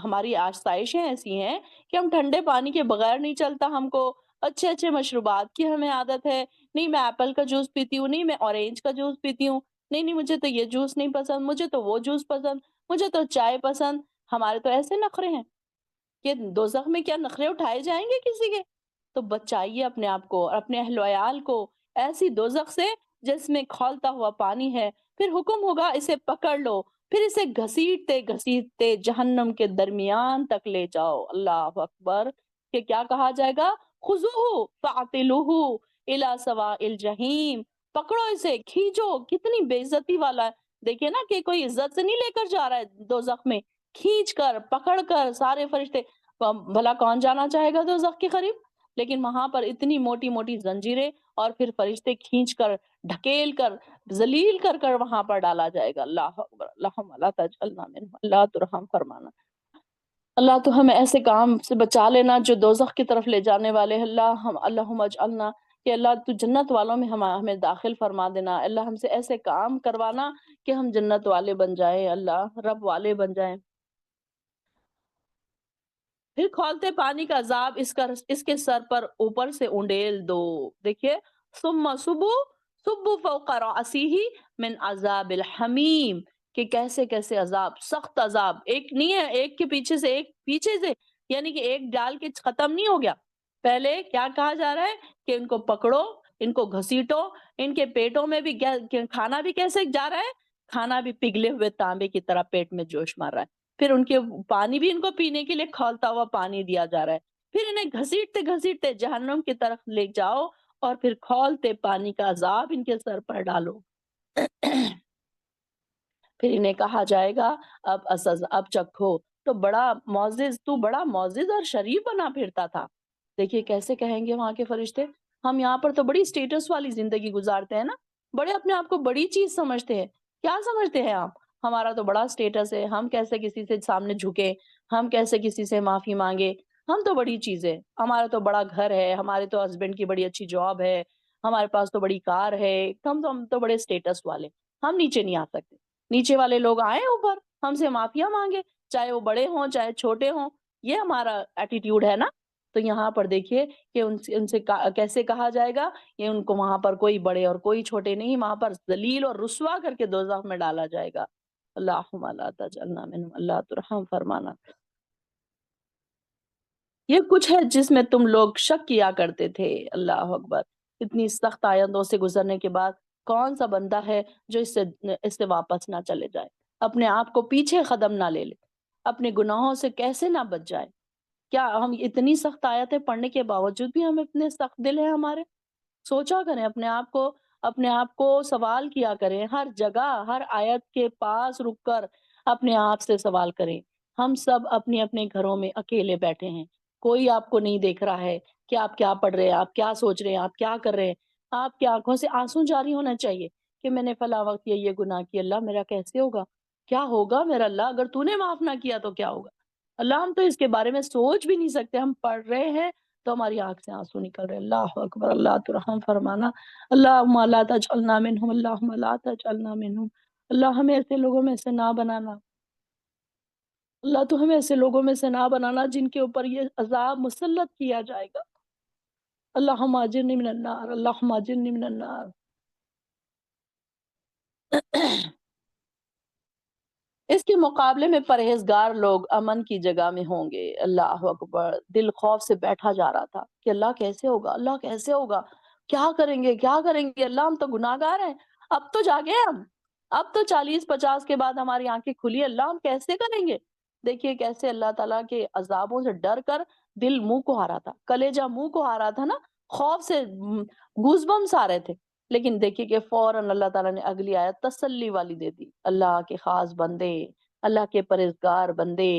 ہماری آسائشیں ایسی ہیں کہ ہم ٹھنڈے پانی کے بغیر نہیں چلتا ہم کو، اچھے اچھے مشروبات کی ہمیں عادت ہے، نہیں میں ایپل کا جوس پیتی ہوں، نہیں میں اورینج کا جوس پیتی ہوں، نہیں نہیں مجھے تو یہ جوس نہیں پسند، مجھے تو وہ جوس پسند، مجھے تو چائے پسند۔ ہمارے تو ایسے نخرے ہیں کہ دوزخ میں کیا نخرے اٹھائے جائیں گے کسی کے؟ تو بچائیے اپنے آپ کو اور اپنے اہل و عیال کو ایسی دوزخ سے جس میں کھولتا ہوا پانی ہے۔ پھر حکم ہوگا اسے پکڑ لو، پھر اسے گھسیٹتے گھسیٹتے جہنم کے درمیان تک لے جاؤ۔ اللہ اکبر! کہ کیا کہا جائے گا؟ خذوہ فاعتلوہ الی سواء الجحیم، پکڑو اسے، کھینچو۔ کتنی بے عزتی والا ہے، دیکھیے نا کہ کوئی عزت سے نہیں لے کر جا رہا ہے دوزخ میں، کھینچ کر پکڑ کر سارے فرشتے۔ بھلا کون جانا چاہے گا دوزخ کے قریب؟ لیکن وہاں پر اتنی موٹی موٹی زنجیریں اور پھر فرشتے کھینچ کر، ڈھکیل کر، ذلیل کر کر وہاں پر ڈالا جائے گا۔ اللہ اکبر! اللہم لا تجعلنا منہم، اللہ تو رحم فرمانا۔ اللہ تو ہمیں ایسے کام سے بچا لینا جو دوزخ کی طرف لے جانے والے ہیں۔ اللہم اجعلنا کہ اللہ تو جنت والوں میں ہمیں داخل فرما دینا، اللہ ہم سے ایسے کام کروانا کہ ہم جنت والے بن جائیں، اللہ رب والے بن جائیں۔ پھر کھولتے پانی کا عذاب اس کے سر پر اوپر سے انڈیل دو۔ دیکھیے، ثم صبو فوق رأسہ من عذاب الحمیم، کہ کیسے کیسے عذاب، سخت عذاب، ایک نہیں ہے، ایک کے پیچھے سے، یعنی کہ ایک ڈال کے ختم نہیں ہو گیا۔ پہلے کیا کہا جا رہا ہے کہ ان کو پکڑو، ان کو گھسیٹو، ان کے پیٹوں میں بھی کھانا بھی کیسے جا رہا ہے، کھانا بھی پگھلے ہوئے تانبے کی طرح پیٹ میں جوش مار رہا ہے۔ پھر ان کے پانی بھی ان کو پینے کے لیے کھولتا ہوا پانی دیا جا رہا ہے۔ پھر انہیں گھسیٹتے گھسیٹتے جہنم کی طرف لے جاؤ اور پھر کھولتے پانی کا عذاب ان کے سر پر ڈالو۔ پھر انہیں کہا جائے گا اب چکھو، تو بڑا معزز اور شریف بنا پھرتا تھا۔ دیکھیے کیسے کہیں گے وہاں کے فرشتے، ہم یہاں پر تو بڑی سٹیٹس والی زندگی گزارتے ہیں نا، بڑے اپنے آپ کو بڑی چیز سمجھتے ہیں۔ کیا سمجھتے ہیں آپ؟ ہمارا تو بڑا سٹیٹس ہے، ہم کیسے کسی سے سامنے جھکے، ہم کیسے کسی سے معافی مانگے، ہم تو بڑی چیزیں، ہمارا تو بڑا گھر ہے، ہمارے تو ہسبینڈ کی بڑی اچھی جاب ہے، ہمارے پاس تو بڑی کار ہے، ہم تو بڑے سٹیٹس والے، ہم نیچے نہیں آ سکتے۔ نیچے والے لوگ آئیں اوپر، ہم سے معافیاں مانگے، چاہے وہ بڑے ہوں چاہے چھوٹے ہوں، یہ ہمارا ایٹیٹیوڈ ہے نا۔ تو یہاں پر دیکھیے کہ ان سے کیسے کہا جائے گا، یہ ان کو وہاں پر کوئی بڑے اور کوئی چھوٹے نہیں، وہاں پر ذلیل اور رسوا کر کے دوزخ میں ڈالا جائے گا۔ اللہم لا تجعلنا منہم، اللہ تو رحم فرمانا۔ یہ کچھ ہے جس میں تم لوگ شک کیا کرتے تھے، اللہ اکبر۔ اتنی سخت آیتوں سے گزرنے کے بعد کون سا بندہ ہے جو اس سے واپس نہ چلے جائے، اپنے آپ کو پیچھے قدم نہ لے اپنے گناہوں سے کیسے نہ بچ جائے؟ کیا ہم اتنی سخت آیتیں پڑھنے کے باوجود بھی ہم اتنے سخت دل ہیں ہمارے؟ سوچا کریں اپنے آپ کو سوال کیا کریں، ہر جگہ ہر آیت کے پاس رک کر اپنے آپ سے سوال کریں۔ ہم سب اپنے اپنے گھروں میں اکیلے بیٹھے ہیں، کوئی آپ کو نہیں دیکھ رہا ہے کہ آپ کیا پڑھ رہے ہیں، آپ کیا سوچ رہے ہیں، آپ کیا کر رہے ہیں۔ آپ کی آنکھوں سے آنسو جاری ہونا چاہیے کہ میں نے فلاں وقت یہ گناہ کیا، اللہ میرا کیسے ہوگا، کیا ہوگا میرا، اللہ اگر تو نے معاف نہ کیا تو کیا ہوگا اللہ۔ ہم تو اس کے بارے میں سوچ بھی نہیں سکتے، ہم پڑھ رہے ہیں تو ہماری آنکھ سے آنسو نکل رہے ہیں۔ اللہ اکبر، اللہ تو رحم فرمانا۔ اللہم لا تجعلنا منہم، اللہم لا تجعلنا منہم، اللہ ہمیں ایسے لوگوں میں سے نہ بنانا، اللہ تو ہمیں ایسے لوگوں میں سے نہ بنانا جن کے اوپر یہ عذاب مسلط کیا جائے گا۔ اللہم اجرنی من النار، اللہم اجرنی من النار۔ اس کے مقابلے میں پرہیزگار لوگ امن کی جگہ میں ہوں گے۔ اللہ اکبر، دل خوف سے بیٹھا جا رہا تھا کہ اللہ کیسے ہوگا، اللہ کیسے ہوگا، کیا کریں گے کیا کریں گے، اللہ ہم تو گناہ گار ہیں، اب تو جاگے ہم، اب تو 40-50 کے بعد ہماری آنکھیں کھلی، اللہ ہم کیسے کریں گے۔ دیکھیے کیسے اللہ تعالیٰ کے عذابوں سے ڈر کر دل منہ کو آ رہا تھا، کلیجہ منہ کو آ رہا تھا نا، خوف سے گوز بمس آ رہے تھے۔ لیکن دیکھیے کہ فوراً اللہ تعالیٰ نے اگلی آیت تسلی والی دے دی۔ اللہ کے خاص بندے، اللہ کے پرہیزگار بندے،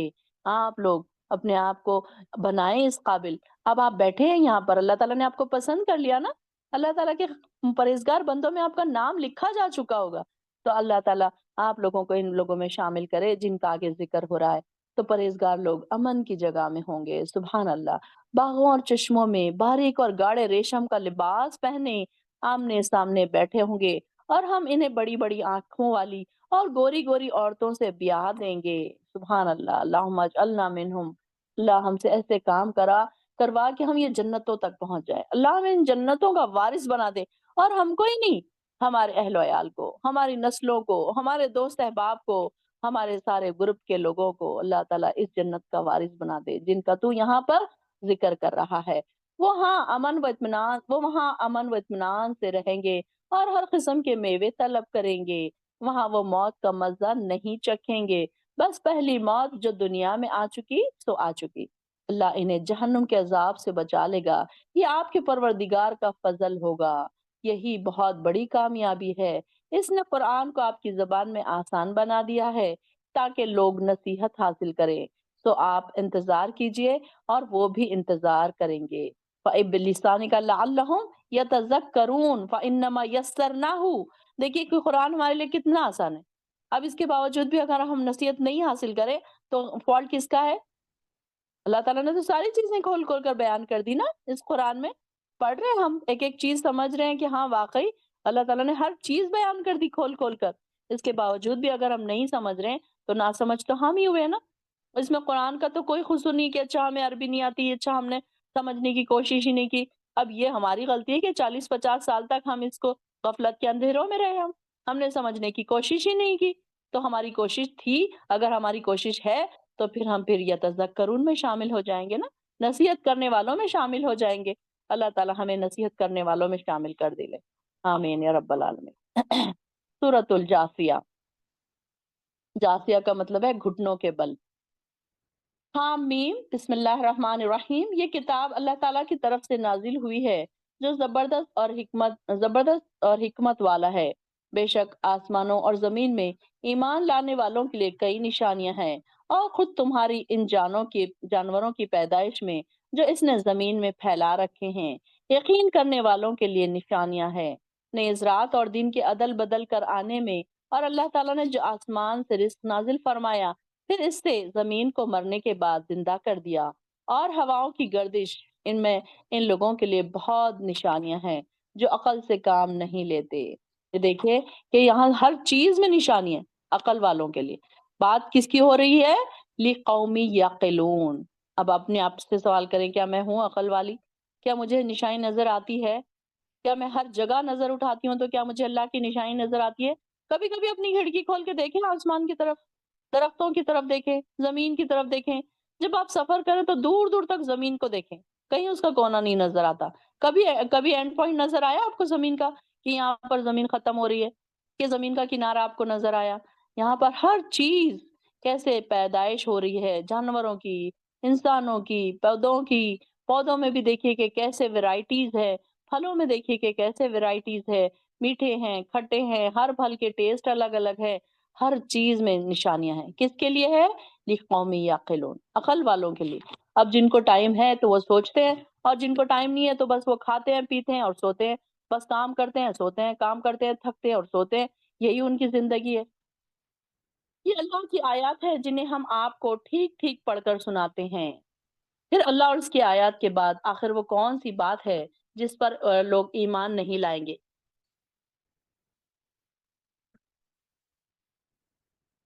آپ لوگ اپنے آپ کو بنائیں اس قابل۔ اب آپ بیٹھے ہیں یہاں پر، اللہ تعالیٰ نے آپ کو پسند کر لیا نا، اللہ تعالیٰ کے پرہیزگار بندوں میں آپ کا نام لکھا جا چکا ہوگا، تو اللہ تعالیٰ آپ لوگوں کو ان لوگوں میں شامل کرے جن کا آگے ذکر ہو رہا ہے۔ تو پرہیزگار لوگ امن کی جگہ میں ہوں گے، سبحان اللہ۔ باغوں اور چشموں میں باریک اور گاڑے ریشم کا لباس پہنے آمنے سامنے بیٹھے ہوں گے، اور ہم انہیں بڑی بڑی آنکھوں والی اور گوری گوری عورتوں سے بیاہ دیں گے، سبحان اللہ۔ اللہم اجعلنا منہم، اللہ ہم سے ایسے کام کروا کہ ہم یہ جنتوں تک پہنچ جائے، اللہ ہمیں ان جنتوں کا وارث بنا دے، اور ہم کو ہی نہیں، ہمارے اہل و عیال کو، ہماری نسلوں کو، ہمارے دوست احباب کو، ہمارے سارے گروپ کے لوگوں کو اللہ تعالیٰ اس جنت کا وارث بنا دے جن کا تو یہاں پر ذکر کر رہا ہے۔ وہ وہاں امن و اطمینان سے رہیں گے اور ہر قسم کے میوے طلب کریں گے، وہاں وہ موت کا مزہ نہیں چکھیں گے، بس پہلی موت جو دنیا میں آ چکی سو آ چکی۔ اللہ انہیں جہنم کے عذاب سے بچا لے گا، یہ آپ کے پروردگار کا فضل ہوگا، یہی بہت بڑی کامیابی ہے۔ اس نے قرآن کو آپ کی زبان میں آسان بنا دیا ہے تاکہ لوگ نصیحت حاصل کریں، تو آپ انتظار کیجئے اور وہ بھی انتظار کریں گے۔ بِلِسَانِكَ لَعَلَّهُمْ يَتَذَكَّرُونَ فَإِنَّمَا يَسَّرْنَاهُ۔ دیکھیے کہ قرآن ہمارے لیے کتنا آسان ہے، اب اس کے باوجود بھی اگر ہم نصیحت نہیں حاصل کریں تو فالٹ کس کا ہے؟ اللہ تعالیٰ نے تو ساری چیزیں کھول کھول کر بیان کر دی نا اس قرآن میں۔ پڑھ رہے ہیں ہم، ایک ایک چیز سمجھ رہے ہیں کہ ہاں واقعی اللہ تعالیٰ نے ہر چیز بیان کر دی کھول کھول کر، اس کے باوجود بھی اگر ہم نہیں سمجھ رہے ہیں تو ناسمجھ تو ہم ہی ہوئے نا۔ اس میں قرآن کا تو کوئی قصور نہیں کہ اچھا ہمیں عربی نہیں آتی، اچھا ہم نے سمجھنے کی کوشش ہی نہیں کی۔ اب یہ ہماری غلطی ہے کہ 40-50 سال تک ہم اس کو غفلت کے اندھیروں میں رہے، ہم نے سمجھنے کی کوشش ہی نہیں کی۔ تو ہماری کوشش تھی، اگر ہماری کوشش ہے تو پھر ہم یتذکرون میں شامل ہو جائیں گے نا، نصیحت کرنے والوں میں شامل ہو جائیں گے۔ اللہ تعالیٰ ہمیں نصیحت کرنے والوں میں شامل کر دے لے، آمین یا رب العالمین۔ سورۃ الجاثیہ، جاثیہ کا مطلب ہے گھٹنوں کے بل۔ حامیم، بسم اللہ الرحمن الرحیم، یہ کتاب اللہ تعالیٰ کی طرف سے نازل ہوئی ہے جو زبردست اور حکمت والا ہے۔ بے شک آسمانوں اور زمین میں ایمان لانے والوں کے لیے کئی نشانیاں ہیں، اور خود تمہاری ان جانوروں کی پیدائش میں جو اس نے زمین میں پھیلا رکھے ہیں یقین کرنے والوں کے لیے نشانیاں ہیں۔ نیز رات اور دن کے عدل بدل کر آنے میں، اور اللہ تعالیٰ نے جو آسمان سے رزق نازل فرمایا پھر اس سے زمین کو مرنے کے بعد زندہ کر دیا، اور ہواؤں کی گردش، ان میں ان لوگوں کے لیے بہت نشانیاں ہیں جو عقل سے کام نہیں لیتے۔ یہ دیکھیں کہ یہاں ہر چیز میں نشانی ہے عقل والوں کے لیے۔ بات کس کی ہو رہی ہے؟ لِقَوْمِ يَعْقِلُونَ۔ اب اپنے آپ سے سوال کریں، کیا میں ہوں عقل والی؟ کیا مجھے نشانی نظر آتی ہے؟ کیا میں ہر جگہ نظر اٹھاتی ہوں تو کیا مجھے اللہ کی نشانی نظر آتی ہے؟ کبھی کبھی اپنی کھڑکی کھول کے دیکھیں آسمان کی طرف، درختوں کی طرف دیکھیں، زمین کی طرف دیکھیں۔ جب آپ سفر کریں تو دور دور تک زمین کو دیکھیں، کہیں اس کا کونا نہیں نظر آتا۔ کبھی کبھی اینڈ پوائنٹ نظر آیا آپ کو زمین کا کہ یہاں پر زمین ختم ہو رہی ہے، کہ زمین کا کنارہ آپ کو نظر آیا؟ یہاں پر ہر چیز کیسے پیدائش ہو رہی ہے، جانوروں کی، انسانوں کی، پودوں میں بھی دیکھیے کہ کیسے ورائٹیز ہے، پھلوں میں دیکھیے کہ کیسے ورائٹیز ہے، میٹھے ہیں، کھٹے ہیں، ہر پھل کے ٹیسٹ الگ الگ ہے۔ ہر چیز میں نشانیاں ہیں، کس کے لیے ہے؟ لِقَوْمِ يَعْقِلُونَ، عقل والوں کے لیے۔ اب جن کو ٹائم ہے تو وہ سوچتے ہیں، اور جن کو ٹائم نہیں ہے تو بس وہ کھاتے ہیں، پیتے ہیں اور سوتے ہیں، بس کام کرتے ہیں سوتے ہیں، کام کرتے ہیں تھکتے ہیں اور سوتے ہیں، یہی ان کی زندگی ہے۔ یہ اللہ کی آیات ہے جنہیں ہم آپ کو ٹھیک ٹھیک پڑھ کر سناتے ہیں۔ پھر اللہ اور اس کی آیات کے بعد آخر وہ کون سی بات ہے جس پر لوگ ایمان نہیں لائیں گے؟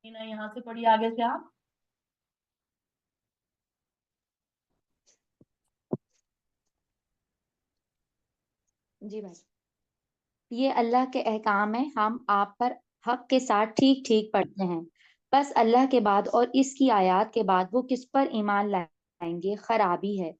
یہاں سے پڑھی آگے سے آپ۔ جی بھائی، یہ اللہ کے احکام ہیں، ہم آپ پر حق کے ساتھ ٹھیک ٹھیک پڑھتے ہیں۔ بس اللہ کے بعد اور اس کی آیات کے بعد وہ کس پر ایمان لائیں گے؟ خرابی ہے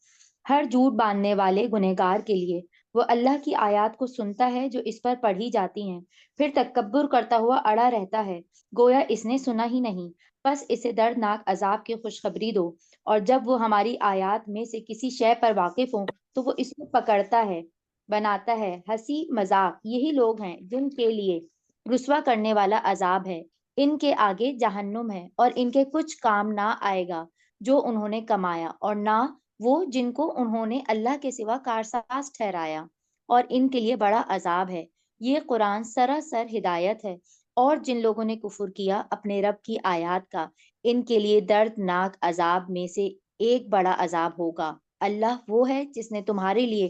ہر جھوٹ باندھنے والے گنہگار کے لیے۔ وہ اللہ کی آیات کو سنتا ہے جو اس پر پڑھی جاتی ہیں، پھر تکبر کرتا ہوا اڑا رہتا ہے گویا اس نے سنا ہی نہیں۔ بس اسے دردناک عذاب کی خوشخبری دو، اور جب وہ ہماری آیات میں سے کسی شے پر واقف ہوں تو وہ اس کو پکڑتا ہے، بناتا ہے ہنسی مذاق۔ یہی لوگ ہیں جن کے لیے رسوا کرنے والا عذاب ہے، ان کے آگے جہنم ہے، اور ان کے کچھ کام نہ آئے گا جو انہوں نے کمایا، اور نہ وہ جن کو انہوں نے اللہ کے سوا کارساز ٹھہرایا، اور ان کے لیے بڑا عذاب ہے۔ یہ قرآن سراسر ہدایت ہے، اور جن لوگوں نے کفر کیا اپنے رب کی آیات کا، ان کے لیے دردناک عذاب میں سے ایک بڑا عذاب ہوگا۔ اللہ وہ ہے جس نے تمہارے لیے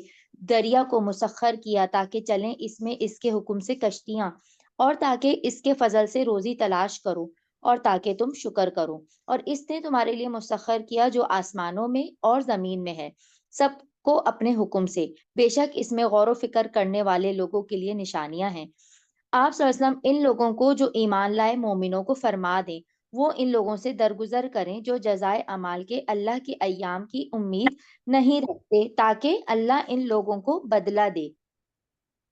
دریا کو مسخر کیا تاکہ چلیں اس میں اس کے حکم سے کشتیاں، اور تاکہ اس کے فضل سے روزی تلاش کرو، اور تاکہ تم شکر کرو۔ اور اس نے تمہارے لیے مسخر کیا جو آسمانوں میں اور زمین میں ہے، سب کو اپنے حکم سے۔ بے شک اس میں غور و فکر کرنے والے لوگوں کے لیے نشانیاں ہیں۔ آپ صلی اللہ علیہ وسلم ان لوگوں کو جو ایمان لائے مومنوں کو فرما دیں وہ ان لوگوں سے درگزر کریں جو جزائے اعمال کے اللہ کے ایام کی امید نہیں رکھتے، تاکہ اللہ ان لوگوں کو بدلہ دے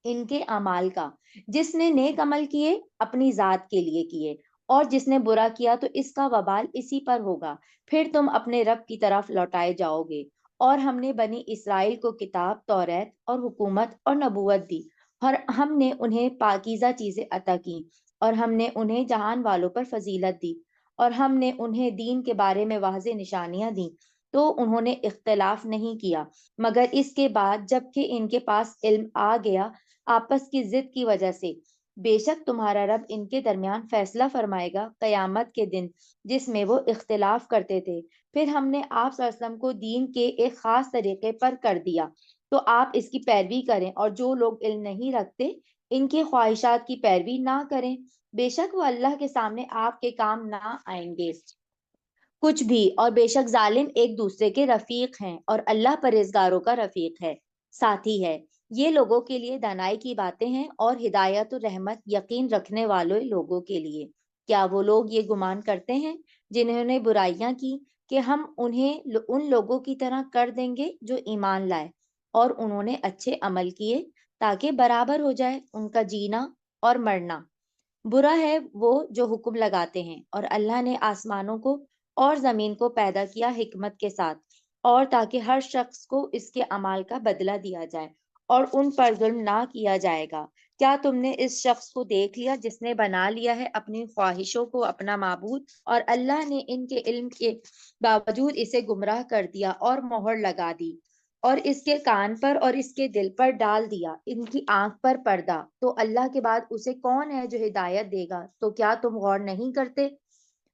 ان کے اعمال کا۔ جس نے نیک عمل کیے اپنی ذات کے لیے کیے، اور جس نے برا کیا تو اس کا وبال اسی پر ہوگا، پھر تم اپنے رب کی طرف لوٹائے جاؤ گے۔ اور ہم نے بنی اسرائیل کو کتاب، توریت اور حکومت اور نبوت دی، اور ہم نے انہیں پاکیزہ چیزیں عطا کی، اور ہم نے انہیں جہان والوں پر فضیلت دی، اور ہم نے انہیں دین کے بارے میں واضح نشانیاں دیں، تو انہوں نے اختلاف نہیں کیا مگر اس کے بعد جب کہ ان کے پاس علم آ گیا آپس کی ضد کی وجہ سے۔ بے شک تمہارا رب ان کے درمیان فیصلہ فرمائے گا قیامت کے دن جس میں وہ اختلاف کرتے تھے۔ پھر ہم نے آپ صلی اللہ علیہ وسلم کو دین کے ایک خاص طریقے پر کر دیا تو آپ اس کی پیروی کریں، اور جو لوگ علم نہیں رکھتے ان کی خواہشات کی پیروی نہ کریں، بے شک وہ اللہ کے سامنے آپ کے کام نہ آئیں گے کچھ بھی، اور بے شک ظالم ایک دوسرے کے رفیق ہیں، اور اللہ پرہیزگاروں کا رفیق ہے، ساتھی ہے۔ یہ لوگوں کے لیے دانائی کی باتیں ہیں، اور ہدایت و رحمت یقین رکھنے والے لوگوں کے لیے۔ کیا وہ لوگ یہ گمان کرتے ہیں جنہوں نے برائیاں کی کہ ہم انہیں ان لوگوں کی طرح کر دیں گے جو ایمان لائے اور انہوں نے اچھے عمل کیے، تاکہ برابر ہو جائے ان کا جینا اور مرنا؟ برا ہے وہ جو حکم لگاتے ہیں، اور اللہ نے آسمانوں کو اور زمین کو پیدا کیا حکمت کے ساتھ، اور تاکہ ہر شخص کو اس کے اعمال کا بدلہ دیا جائے، اور ان پر ظلم نہ کیا جائے گا۔ کیا تم نے اس شخص کو دیکھ لیا جس نے بنا لیا ہے اپنی خواہشوں کو اپنا معبود، اور اللہ نے ان کے علم کے باوجود اسے گمراہ کر دیا اور مہر لگا دی، اور اس کے کان پر اور اس کے دل پر ڈال دیا ان کی آنکھ پر پردہ، تو اللہ کے بعد اسے کون ہے جو ہدایت دے گا؟ تو کیا تم غور نہیں کرتے؟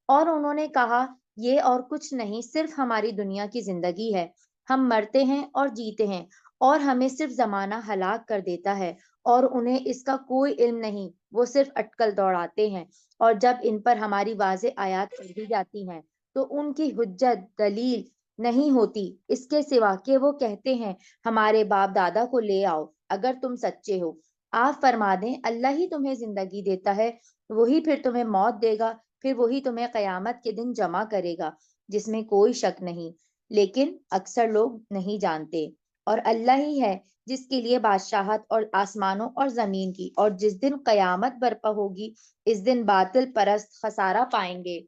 اور انہوں نے کہا، یہ اور کچھ نہیں، صرف ہماری دنیا کی زندگی ہے، ہم مرتے ہیں اور جیتے ہیں، اور ہمیں صرف زمانہ ہلاک کر دیتا ہے، اور انہیں اس کا کوئی علم نہیں، وہ صرف اٹکل دوڑاتے ہیں۔ اور جب ان پر ہماری واضح آیات پڑھ دی جاتی ہیں تو ان کی حجت دلیل نہیں ہوتی اس کے سوا کہ وہ کہتے ہیں ہمارے باپ دادا کو لے آؤ اگر تم سچے ہو۔ آپ فرما دیں، اللہ ہی تمہیں زندگی دیتا ہے، وہی پھر تمہیں موت دے گا، پھر وہی تمہیں قیامت کے دن جمع کرے گا، جس میں کوئی شک نہیں، لیکن اکثر لوگ نہیں جانتے۔ اور اللہ ہی ہے جس کے لیے بادشاہت اور آسمانوں اور زمین کی، اور جس دن قیامت برپا ہوگی اس دن باطل پرست خسارہ پائیں گے،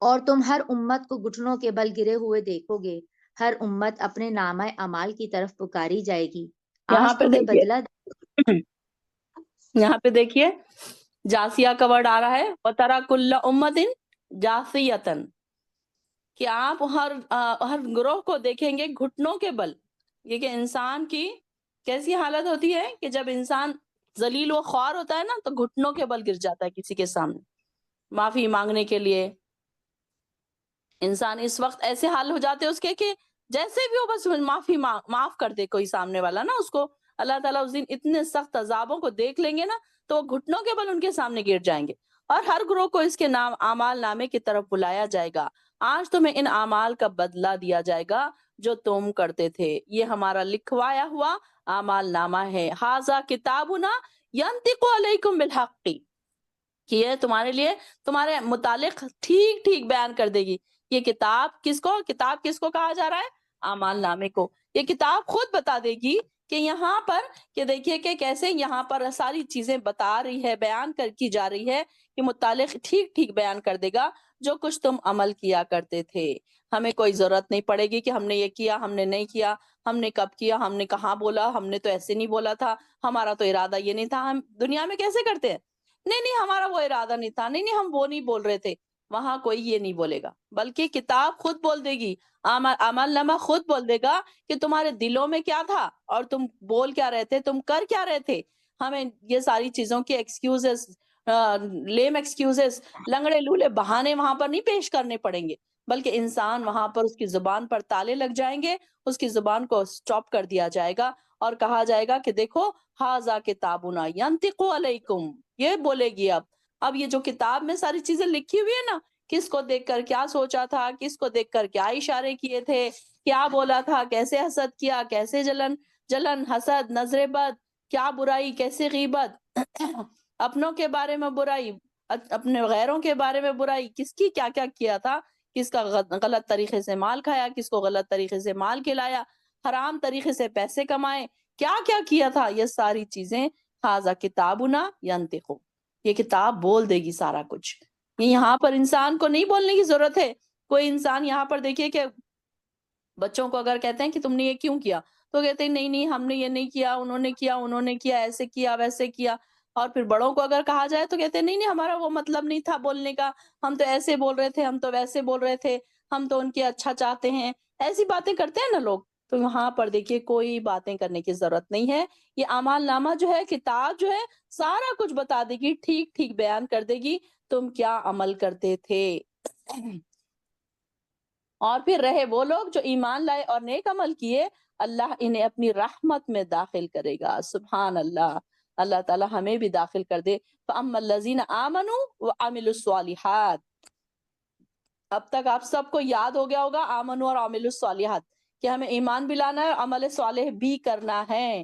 اور تم ہر امت کو گھٹنوں کے بل گرے ہوئے دیکھو گے، ہر امت اپنے نامہ اعمال کی طرف پکاری جائے گی۔ یہاں آج پہ تمہیں دیکھیے، بدلہ یہاں پہ دیکھیے جاسیہ کا ورڈ آ رہا ہے، وَتَرَى كُلَّ أُمَّةٍ جاسیۃً، کہ آپ ہر گروہ کو دیکھیں گے گھٹنوں کے بل۔ یہ کہ انسان کی کیسی حالت ہوتی ہے کہ جب انسان ذلیل و خوار ہوتا ہے نا تو گھٹنوں کے بل گر جاتا ہے کسی کے سامنے معافی مانگنے کے لیے۔ انسان اس وقت ایسے حال ہو جاتے اس کے کہ جیسے بھی ہو بس معاف کر دے کوئی سامنے والا نا اس کو، اللہ تعالیٰ اس دن اتنے سخت عذابوں کو دیکھ لیں گے نا تو وہ گھٹنوں کے بل ان کے سامنے گر جائیں گے، اور ہر گروہ کو اس کے نام اعمال نامے کی طرف بلایا جائے گا۔ آج تمہیں ان اعمال کا بدلہ دیا جائے گا جو تم کرتے تھے، یہ ہمارا لکھوایا ہوا اعمال نامہ ہے۔ ھذا کتابنا ینطق علیکم بالحق، کہ یہ تمہارے لیے تمہارے متعلق ٹھیک ٹھیک بیان کر دے گی۔ یہ کتاب کس کو کہا جا رہا ہے؟ اعمال نامے کو۔ یہ کتاب خود بتا دے گی کہ یہاں پر کہ دیکھیے کہ کیسے یہاں پر ساری چیزیں بتا رہی ہے، بیان کی جا رہی ہے کہ متعلق ٹھیک ٹھیک بیان کر دے گا جو کچھ تم عمل کیا کرتے تھے۔ ہمیں کوئی ضرورت نہیں پڑے گی کہ ہم نے یہ کیا، ہم نے نہیں کیا، ہم نے کب کیا، ہم نے کہاں بولا، ہم نے تو ایسے نہیں بولا تھا، ہمارا تو ارادہ یہ نہیں تھا۔ ہم دنیا میں کیسے کرتے ہیں، نہیں نہیں ہمارا وہ ارادہ نہیں تھا، نہیں نہیں ہم وہ نہیں بول رہے تھے، وہاں کوئی یہ نہیں بولے گا، بلکہ کتاب خود بول دے گی، عمل نامہ خود بول دے گا کہ تمہارے دلوں میں کیا تھا اور تم بول کیا رہے تھے، تم کر کیا رہے تھے۔ ہمیں یہ ساری چیزوں کے ایکسکیوزز، لیم ایکسکیوزز، لنگڑے لولے بہانے وہاں پر نہیں پیش کرنے پڑیں گے، بلکہ انسان وہاں پر اس کی زبان پر تالے لگ جائیں گے، اس کی زبان کو سٹاپ کر دیا جائے گا اور کہا جائے گا کہ دیکھو ھذا کتابنا ینطق علیکم، یہ بولے گی اب یہ جو کتاب میں ساری چیزیں لکھی ہوئی ہے نا، کس کو دیکھ کر کیا سوچا تھا، کس کو دیکھ کر کیا اشارے کیے تھے، کیا بولا تھا، کیسے حسد کیا، کیسے جلن حسد نظر بد، کیا برائی، کیسے غیبت، اپنوں کے بارے میں برائی، اپنے غیروں کے بارے میں برائی، کس کی کیا کیا کیا تھا، کس کا غلط طریقے سے مال کھایا، کس کو غلط طریقے سے مال کھلایا، حرام طریقے سے پیسے کمائے، کیا کیا کیا تھا، یہ ساری چیزیں ھذا کتابنا ینطق، یہ کتاب بول دے گی سارا کچھ۔ یہ یہاں پر انسان کو نہیں بولنے کی ضرورت ہے۔ کوئی انسان یہاں پر دیکھیے کہ بچوں کو اگر کہتے ہیں کہ تم نے یہ کیوں کیا، تو کہتے ہیں نہیں نہیں ہم نے یہ نہیں کیا، انہوں نے کیا ایسے کیا ویسے کیا۔ اور پھر بڑوں کو اگر کہا جائے تو کہتے ہیں نہیں نہیں ہمارا وہ مطلب نہیں تھا بولنے کا، ہم تو ایسے بول رہے تھے، ہم تو ویسے بول رہے تھے، ہم تو ان کے اچھا چاہتے ہیں، ایسی باتیں کرتے ہیں نا لوگ۔ تو یہاں پر دیکھیے کوئی باتیں کرنے کی ضرورت نہیں ہے، یہ اعمال نامہ جو ہے، کتاب جو ہے، سارا کچھ بتا دے گی، ٹھیک ٹھیک بیان کر دے گی تم کیا عمل کرتے تھے۔ اور پھر رہے وہ لوگ جو ایمان لائے اور نیک عمل کیے، اللہ انہیں اپنی رحمت میں داخل کرے گا. سبحان اللہ. اللہ تعالیٰ ہمیں بھی داخل کر دے. فَأَمَّا الَّذِينَ آمَنُوا وَعَمِلُوا الصَّالِحَاتِ. اب تک آپ سب کو یاد ہو گیا ہوگا آمنوا اور عامل الصالحات، کہ ہمیں ایمان بھی لانا ہے اور عمل صالح بھی کرنا ہے.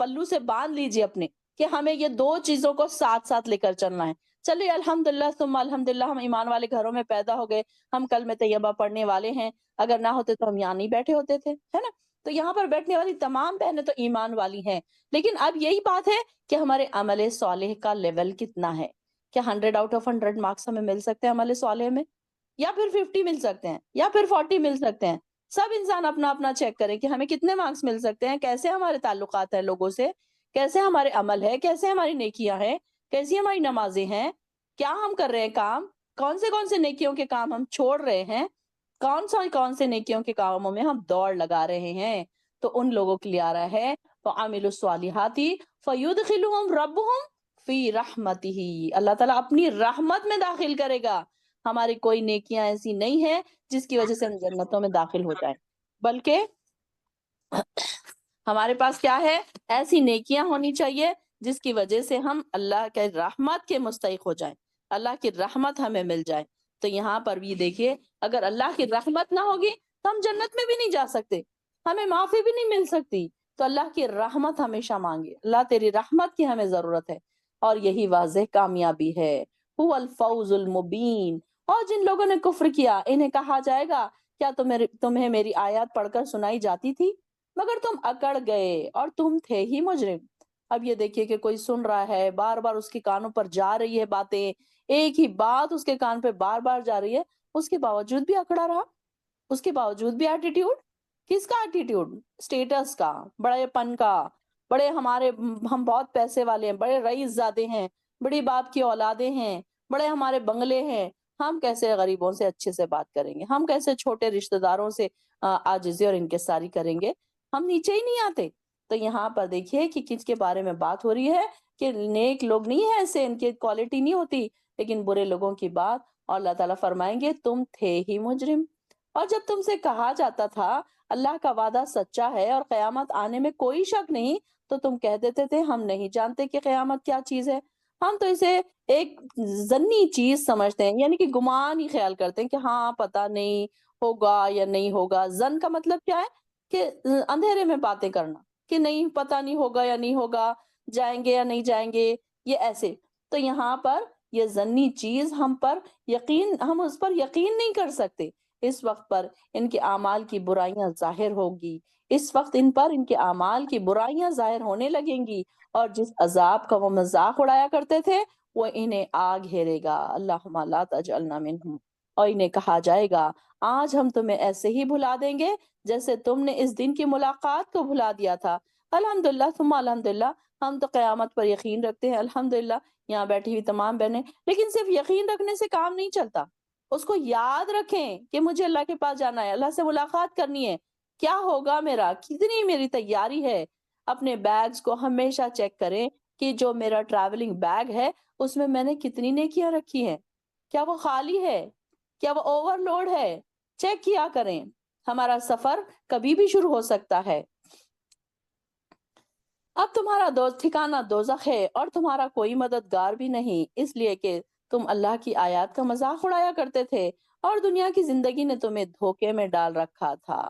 پلو سے باندھ لیجئے اپنے کہ ہمیں یہ دو چیزوں کو ساتھ ساتھ لے کر چلنا ہے. چلیے الحمدللہ ثم الحمدللہ ہم ایمان والے گھروں میں پیدا ہو گئے، ہم کلمہ طیبہ پڑھنے والے ہیں. اگر نہ ہوتے تو ہم یہاں نہیں بیٹھے ہوتے تھے، ہے نا؟ تو یہاں پر بیٹھنے والی تمام بہنیں تو ایمان والی ہیں. لیکن اب یہی بات ہے کہ ہمارے عمل صالح کا لیول کتنا ہے. کیا 100 آؤٹ آف 100 مارکس ہمیں مل سکتے ہیں عمل صالح میں، یا پھر 50 مل سکتے ہیں، یا پھر 40 مل سکتے ہیں؟ سب انسان اپنا اپنا چیک کریں کہ ہمیں کتنے مارکس مل سکتے ہیں، کیسے ہمارے تعلقات ہیں لوگوں سے، کیسے ہمارے عمل ہے، کیسے ہماری نیکیاں ہیں، کیسی ہماری نمازیں ہیں، کیا ہم کر رہے ہیں کام، کون سے نیکیوں کے کام ہم چھوڑ رہے ہیں، کون سے نیکیوں کے کاموں میں ہم دوڑ لگا رہے ہیں. تو ان لوگوں کے لیے آ رہا ہے فَعَمِلُوا الصَّالِحَاتِ فَيُدْخِلُهُمْ رَبُّهُمْ فِي رَحْمَتِهِ. اللہ تعالیٰ اپنی رحمت میں داخل کرے گا. ہماری کوئی نیکیاں ایسی نہیں ہیں جس کی وجہ سے ہم جنتوں میں داخل ہو جائیں، بلکہ ہمارے پاس کیا ہے، ایسی نیکیاں ہونی چاہیے جس کی وجہ سے ہم اللہ کے رحمت کے مستحق ہو جائیں، اللہ کی رحمت ہمیں مل جائے. تو یہاں پر بھی دیکھیے اگر اللہ کی رحمت نہ ہوگی تو ہم جنت میں بھی نہیں جا سکتے، ہمیں معافی بھی نہیں مل سکتی. تو اللہ کی رحمت ہمیشہ مانگے، اللہ تیری رحمت کی ہمیں ضرورت ہے، اور یہی واضح کامیابی ہے. هو الفوز المبین. اور جن لوگوں نے کفر کیا انہیں کہا جائے گا کیا تمہیں میری آیات پڑھ کر سنائی جاتی تھی مگر تم اکڑ گئے اور تم تھے ہی مجرم. اب یہ دیکھیے کہ کوئی سن رہا ہے، بار بار اس کے کانوں پر جا رہی ہے باتیں، ایک ہی بات اس کے کان پہ بار بار جا رہی ہے، اس کے باوجود بھی اکڑا رہا، اس کے باوجود بھی ایٹیٹیوڈ. کس کا ایٹیٹیوڈ؟ اسٹیٹس کا، بڑے پن کا، بڑے ہم بہت پیسے والے ہیں، بڑے رئیس زادے ہیں، بڑی باپ کی اولادیں ہیں، بڑے ہمارے بنگلے ہیں، ہم کیسے غریبوں سے اچھے سے بات کریں گے، ہم کیسے چھوٹے رشتہ داروں سے عاجزی اور انکساری کریں گے، ہم نیچے ہی نہیں آتے. تو یہاں پر دیکھیے کہ کس کے بارے میں بات ہو رہی ہے کہ نیک لوگ نہیں ہیں ایسے، ان کی کوالٹی نہیں ہوتی، لیکن برے لوگوں کی بات. اور اللہ تعالیٰ فرمائیں گے تم تھے ہی مجرم. اور جب تم سے کہا جاتا تھا اللہ کا وعدہ سچا ہے اور قیامت آنے میں کوئی شک نہیں، تو تم کہہ دیتے تھے ہم نہیں جانتے کہ قیامت کیا چیز ہے، ہم تو اسے ایک ظنی چیز سمجھتے ہیں، یعنی کہ گمان ہی خیال کرتے ہیں کہ ہاں پتہ نہیں ہوگا یا نہیں ہوگا. ظن کا مطلب کیا ہے کہ اندھیرے میں باتیں کرنا، کہ نہیں پتہ نہیں ہوگا یا نہیں ہوگا، جائیں گے یا نہیں جائیں گے، یہ ایسے. تو یہاں پر یہ ظنی چیز ہم اس پر یقین نہیں کر سکتے. اس وقت پر ان کے اعمال کی برائیاں ظاہر ہوگی، اس وقت ان کے اعمال کی برائیاں ظاہر ہونے لگیں گی، اور جس عذاب کا وہ مذاق اڑایا کرتے تھے وہ انہیں آ گھیرے گا. اللہم لا تجعلنا منہم. اور انہیں کہا جائے گا آج ہم تمہیں ایسے ہی بھلا دیں گے جیسے تم نے اس دن کی ملاقات کو بھلا دیا تھا. الحمدللہ ثم الحمدللہ. ہم تو قیامت پر یقین رکھتے ہیں الحمدللہ، یہاں بیٹھی ہوئی تمام بہنیں، لیکن صرف یقین رکھنے سے کام نہیں چلتا. اس کو یاد رکھیں کہ مجھے اللہ کے پاس جانا ہے، اللہ سے ملاقات کرنی ہے، کیا ہوگا میرا، کتنی میری تیاری ہے. اپنے بیگز کو ہمیشہ چیک کریں کہ جو میرا ٹریولنگ بیگ ہے اس میں نے کتنی نیکیاں رکھی ہیں، کیا وہ خالی ہے، کیا وہ اوور لوڈ ہے. چیک کیا کریں، ہمارا سفر کبھی بھی شروع ہو سکتا ہے. اب تمہارا ٹھکانہ دوزخ ہے اور تمہارا کوئی مددگار بھی نہیں، اس لیے کہ تم اللہ کی آیات کا مذاق اڑایا کرتے تھے اور دنیا کی زندگی نے تمہیں دھوکے میں ڈال رکھا تھا.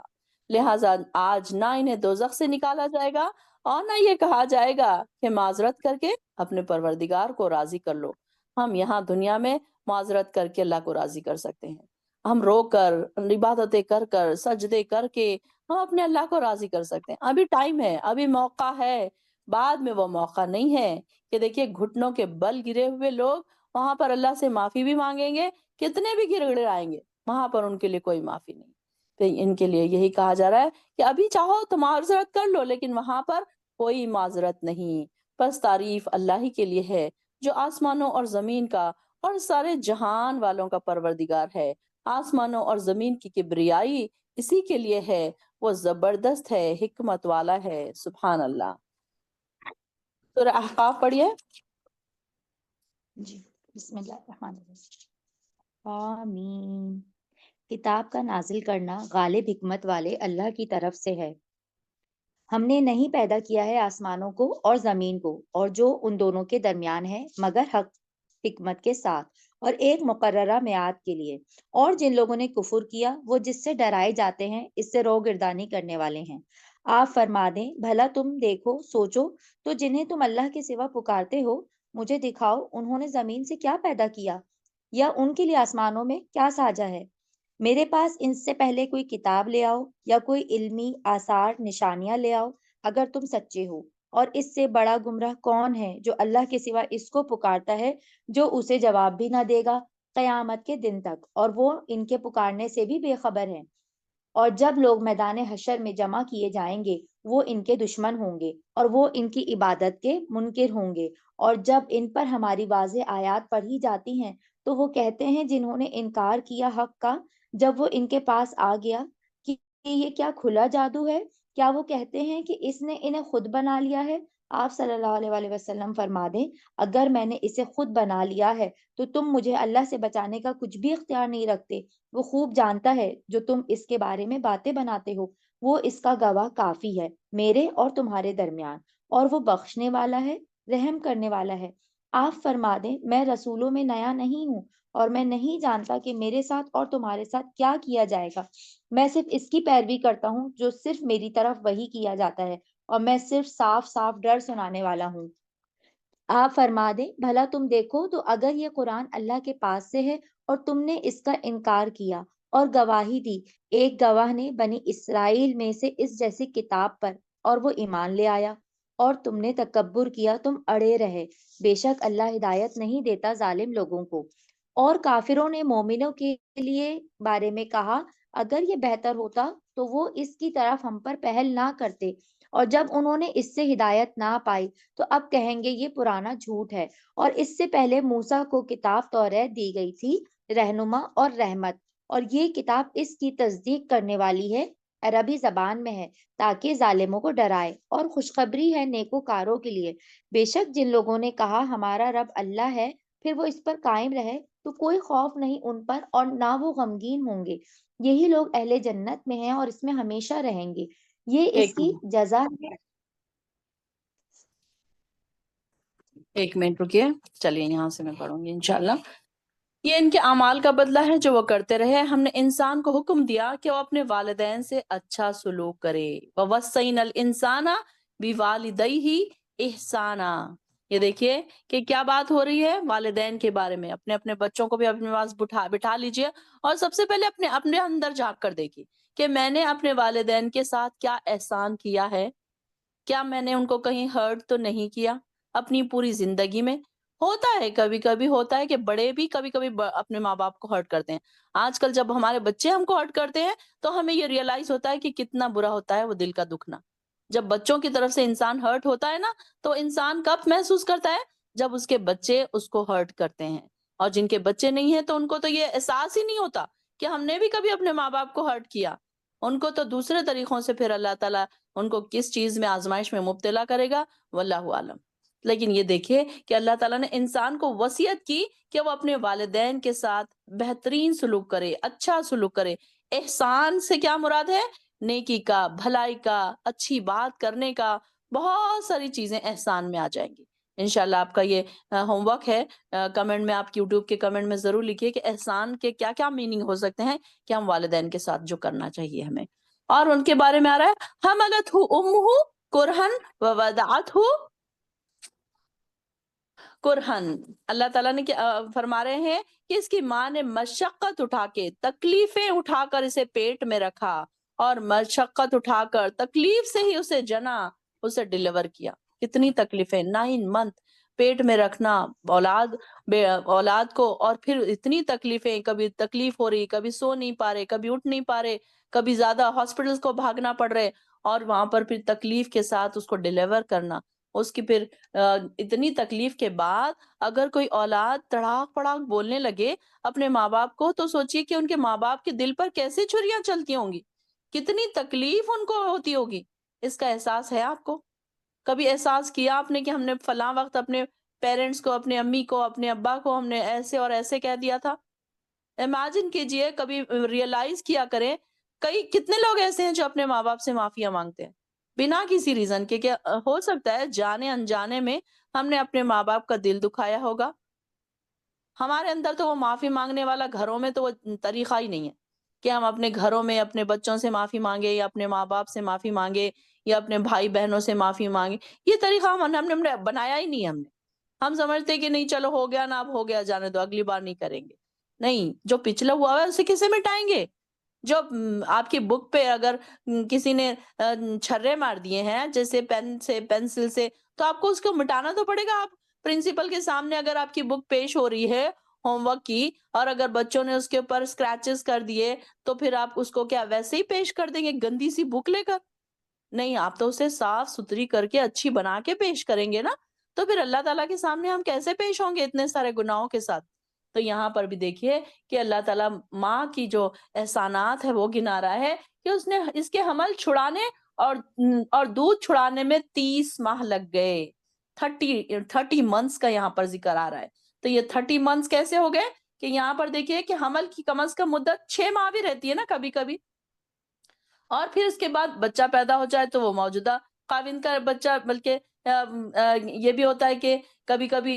لہٰذا آج نہ انہیں دوزخ سے نکالا جائے گا اور نہ یہ کہا جائے گا کہ معذرت کر کے اپنے پروردگار کو راضی کر لو. ہم یہاں دنیا میں معذرت کر کے اللہ کو راضی کر سکتے ہیں، ہم رو کر، عبادتیں کر کر، سجدے کر کے ہم اپنے اللہ کو راضی کر سکتے ہیں. ابھی ٹائم ہے، ابھی موقع ہے، بعد میں وہ موقع نہیں ہے. کہ دیکھیے گھٹنوں کے بل گرے ہوئے لوگ وہاں پر اللہ سے معافی بھی مانگیں گے، کتنے بھی گر گڑ آئیں گے، وہاں پر ان کے لیے کوئی معافی نہیں. تو ان کے لیے یہی کہا جا رہا ہے کہ ابھی چاہو تو معذرت کر لو، لیکن وہاں پر کوئی معذرت نہیں. بس تعریف اللہ ہی کے لیے ہے جو آسمانوں اور زمین کا اور سارے جہان والوں کا پروردگار ہے. آسمانوں اور زمین کی کبریائی اسی کے لیے ہے، وہ زبردست ہے، حکمت والا ہے. سبحان اللہ. سورہ احقاف پڑھیے. جی بسم اللہ الرحمن الرحیم. آمین. کتاب کا نازل کرنا غالب حکمت والے اللہ کی طرف سے ہے. ہم نے نہیں پیدا کیا ہے آسمانوں کو اور زمین کو اور جو ان دونوں کے درمیان ہے مگر حکمت کے ساتھ اور ایک مقررہ میعاد کے لیے، اور جن لوگوں نے کفر کیا وہ جس سے ڈرائے جاتے ہیں اس سے روگردانی کرنے والے ہیں۔ آپ فرما دیں بھلا تم دیکھو سوچو تو جنہیں تم اللہ کے سوا پکارتے ہو مجھے دکھاؤ انہوں نے زمین سے کیا پیدا کیا یا ان کے لیے آسمانوں میں کیا ساجا ہے؟ میرے پاس ان سے پہلے کوئی کتاب لے آؤ یا کوئی علمی آثار نشانیاں لے آؤ اگر تم سچے ہو۔ اور اس سے بڑا گمراہ کون ہے جو اللہ کے سوا اس کو پکارتا ہے جو اسے جواب بھی نہ دے گا قیامت کے دن تک، اور وہ ان کے پکارنے سے بھی بے خبر ہے۔ اور جب لوگ میدان حشر میں جمع کیے جائیں گے وہ ان کے دشمن ہوں گے اور وہ ان کی عبادت کے منکر ہوں گے، اور جب ان پر ہماری واضح آیات پڑھی جاتی ہیں تو وہ کہتے ہیں جنہوں نے انکار کیا حق کا جب وہ ان کے پاس آ گیا کہ یہ کیا کھلا جادو ہے، کیا وہ کہتے ہیں کہ اس نے انہیں خود بنا لیا ہے؟ آپ صلی اللہ علیہ وآلہ وسلم فرما دیں اگر میں نے اسے خود بنا لیا ہے تو تم مجھے اللہ سے بچانے کا کچھ بھی اختیار نہیں رکھتے۔ وہ خوب جانتا ہے جو تم اس کے بارے میں باتیں بناتے ہو، وہ اس کا گواہ کافی ہے میرے اور تمہارے درمیان، اور وہ بخشنے والا ہے رحم کرنے والا ہے۔ آپ فرما دیں میں رسولوں میں نیا نہیں ہوں اور میں نہیں جانتا کہ میرے ساتھ اور تمہارے ساتھ کیا کیا جائے گا، میں صرف اس کی پیروی کرتا ہوں جو صرف میری طرف وحی کیا جاتا ہے، اور میں صرف صاف صاف ڈر سنانے والا ہوں۔ آپ فرما دیں بھلا تم دیکھو تو اگر یہ قرآن اللہ کے پاس سے ہے اور تم نے اس کا انکار کیا اور گواہی دی ایک گواہ نے بنی اسرائیل میں سے اس جیسی کتاب پر اور وہ ایمان لے آیا، اور تم نے تکبر کیا تم اڑے رہے، بے شک اللہ ہدایت نہیں دیتا ظالم لوگوں کو۔ اور کافروں نے مومنوں کے لیے بارے میں کہا اگر یہ بہتر ہوتا تو وہ اس کی طرف ہم پر پہل نہ کرتے، اور جب انہوں نے اس سے ہدایت نہ پائی تو اب کہیں گے یہ پرانا جھوٹ ہے۔ اور اس سے پہلے موسیٰ کو کتاب توریت دی گئی تھی رہنما اور رحمت، اور یہ کتاب اس کی تصدیق کرنے والی ہے، عربی زبان میں ہے تاکہ ظالموں کو ڈرائے، اور خوشخبری ہے نیکوکاروں کے لیے۔ بے شک جن لوگوں نے کہا ہمارا رب اللہ ہے پھر وہ اس پر قائم رہے تو کوئی خوف نہیں ان پر اور نہ وہ غمگین ہوں گے، یہی لوگ اہل جنت میں ہیں اور اس میں ہمیشہ رہیں گے، یہ اس ایک کی جزا ہے۔ ایک منٹ رکیے، چلیے یہاں سے میں پڑھوں گی انشاءاللہ۔ یہ ان کے اعمال کا بدلہ ہے جو وہ کرتے رہے۔ ہم نے انسان کو حکم دیا کہ وہ اپنے والدین سے اچھا سلوک کرے۔ وَوَصَّيْنَا الْإِنسَانَ بِوَالِدَيْهِ إِحْسَانًا۔ یہ دیکھیے کہ کیا بات ہو رہی ہے والدین کے بارے میں۔ اپنے اپنے بچوں کو بھی اپنے پاس بٹھا لیجئے اور سب سے پہلے اپنے اندر جھانک کر دیکھیے کہ میں نے اپنے والدین کے ساتھ کیا احسان کیا ہے، کیا میں نے ان کو کہیں ہرٹ تو نہیں کیا اپنی پوری زندگی میں۔ ہوتا ہے کبھی کبھی ہوتا ہے کہ بڑے بھی کبھی کبھی اپنے ماں باپ کو ہرٹ کرتے ہیں۔ آج کل جب ہمارے بچے ہم کو ہرٹ کرتے ہیں تو ہمیں یہ ریئلائز ہوتا ہے کہ کتنا برا ہوتا ہے وہ دل کا دکھنا۔ جب بچوں کی طرف سے انسان ہرٹ ہوتا ہے نا تو انسان کب محسوس کرتا ہے جب اس کے بچے اس کو ہرٹ کرتے ہیں، اور جن کے بچے نہیں ہیں تو ان کو تو یہ احساس ہی نہیں ہوتا کہ ہم نے بھی کبھی اپنے ماں باپ کو ہرٹ کیا۔ ان کو تو دوسرے طریقوں سے پھر اللہ تعالیٰ ان کو کس چیز میں آزمائش میں مبتلا کرے گا واللہ عالم۔ لیکن یہ دیکھیے کہ اللہ تعالیٰ نے انسان کو وصیت کی کہ وہ اپنے والدین کے ساتھ بہترین سلوک کرے، اچھا سلوک کرے۔ احسان سے کیا مراد ہے؟ نیکی کا، بھلائی کا، اچھی بات کرنے کا، بہت ساری چیزیں احسان میں آ جائیں گی۔ انشاءاللہ آپ کا یہ ہوم ورک ہے، کمنٹ میں آپ یوٹیوب کے کمنٹ میں ضرور لکھیے کہ احسان کے کیا کیا میننگ ہو سکتے ہیں کہ ہم والدین کے ساتھ جو کرنا چاہیے ہمیں۔ اور ان کے بارے میں آ رہا ہے حملتہ امہ کرہن ووضعتہ کرہن۔ اللہ تعالیٰ نے فرما رہے ہیں کہ اس کی ماں نے مشقت اٹھا کے، تکلیفیں اٹھا کر اسے پیٹ میں رکھا، اور مشقت اٹھا کر تکلیف سے ہی اسے جنا، اسے ڈیلیور کیا۔ کتنی تکلیفیں، 9 منتھ پیٹ میں رکھنا اولاد کو، اور پھر اتنی تکلیفیں، کبھی تکلیف ہو رہی، کبھی سو نہیں پا رہے، کبھی اٹھ نہیں پا رہے، کبھی زیادہ ہاسپٹلز کو بھاگنا پڑ رہے، اور وہاں پر پھر تکلیف کے ساتھ اس کو ڈیلیور کرنا۔ اس کی پھر اتنی تکلیف کے بعد اگر کوئی اولاد تڑاک پڑاک بولنے لگے اپنے ماں باپ کو تو سوچیے کہ ان کے ماں باپ کے دل پر کیسے چھریاں چلتی ہوں گی، کتنی تکلیف ان کو ہوتی ہوگی۔ اس کا احساس ہے آپ کو؟ کبھی احساس کیا آپ نے کہ ہم نے فلاں وقت اپنے پیرنٹس کو، اپنے امی کو، اپنے ابا کو ہم نے ایسے اور ایسے کہہ دیا تھا؟ امیجن کیجئے، کبھی ریئلائز کیا کریں، کتنے لوگ ایسے ہیں جو اپنے ماں باپ سے معافیاں مانگتے ہیں، بنا کسی ریزن کے کہ ہو سکتا ہے جانے انجانے میں ہم نے اپنے ماں باپ کا دل دکھایا ہوگا. ہمارے اندر تو وہ معافی مانگنے والا گھروں میں تو وہ طریقہ ہی نہیں ہے کہ ہم اپنے گھروں میں اپنے بچوں سے معافی مانگے یا اپنے ماں باپ سے معافی مانگے یا اپنے بھائی بہنوں سے معافی مانگے. یہ طریقہ ہم نے بنایا ہی نہیں. ہم سمجھتے کہ نہیں چلو ہو گیا نا، اب ہو گیا، جانے دو، اگلی بار نہیں کریں گے. نہیں، جو پچھلا ہوا ہے اسے کیسے مٹائیں گے؟ جو آپ کی بک پہ اگر کسی نے چھرے مار دیے ہیں جیسے پین سے، پینسل سے، تو آپ کو اس کو مٹانا تو پڑے گا. آپ پرنسپل کے سامنے اگر آپ کی بک پیش ہو رہی ہے ہوم ورک کی اور اگر بچوں نے اس کے اوپر اسکریچز کر دیے تو پھر آپ اس کو کیا ویسے ہی پیش کر دیں گے گندی سی بک لے کر؟ نہیں، آپ تو اسے صاف ستھری کر کے اچھی بنا کے پیش کریں گے نا. تو پھر اللہ تعالیٰ کے سامنے ہم کیسے پیش ہوں گے اتنے سارے گناہوں کے ساتھ؟ تو یہاں پر بھی دیکھیے کہ اللہ تعالیٰ ماں کی جو احسانات ہے وہ گنا رہا ہے کہ اس نے اس کے حمل چھڑانے اور دودھ چھڑانے میں 30 ماہ لگ گئے. 30 منتھس کا یہاں پر ذکر آ رہا ہے. تو یہ 30 منتھس کیسے ہو گئے کہ یہاں پر دیکھیے کہ حمل کی کم از کم مدت 6 ماہ بھی رہتی ہے نا کبھی کبھی. اور پھر اس کے بعد بچہ پیدا ہو جائے تو وہ موجودہ خاوند کا بچہ، بلکہ یہ بھی ہوتا ہے کہ کبھی کبھی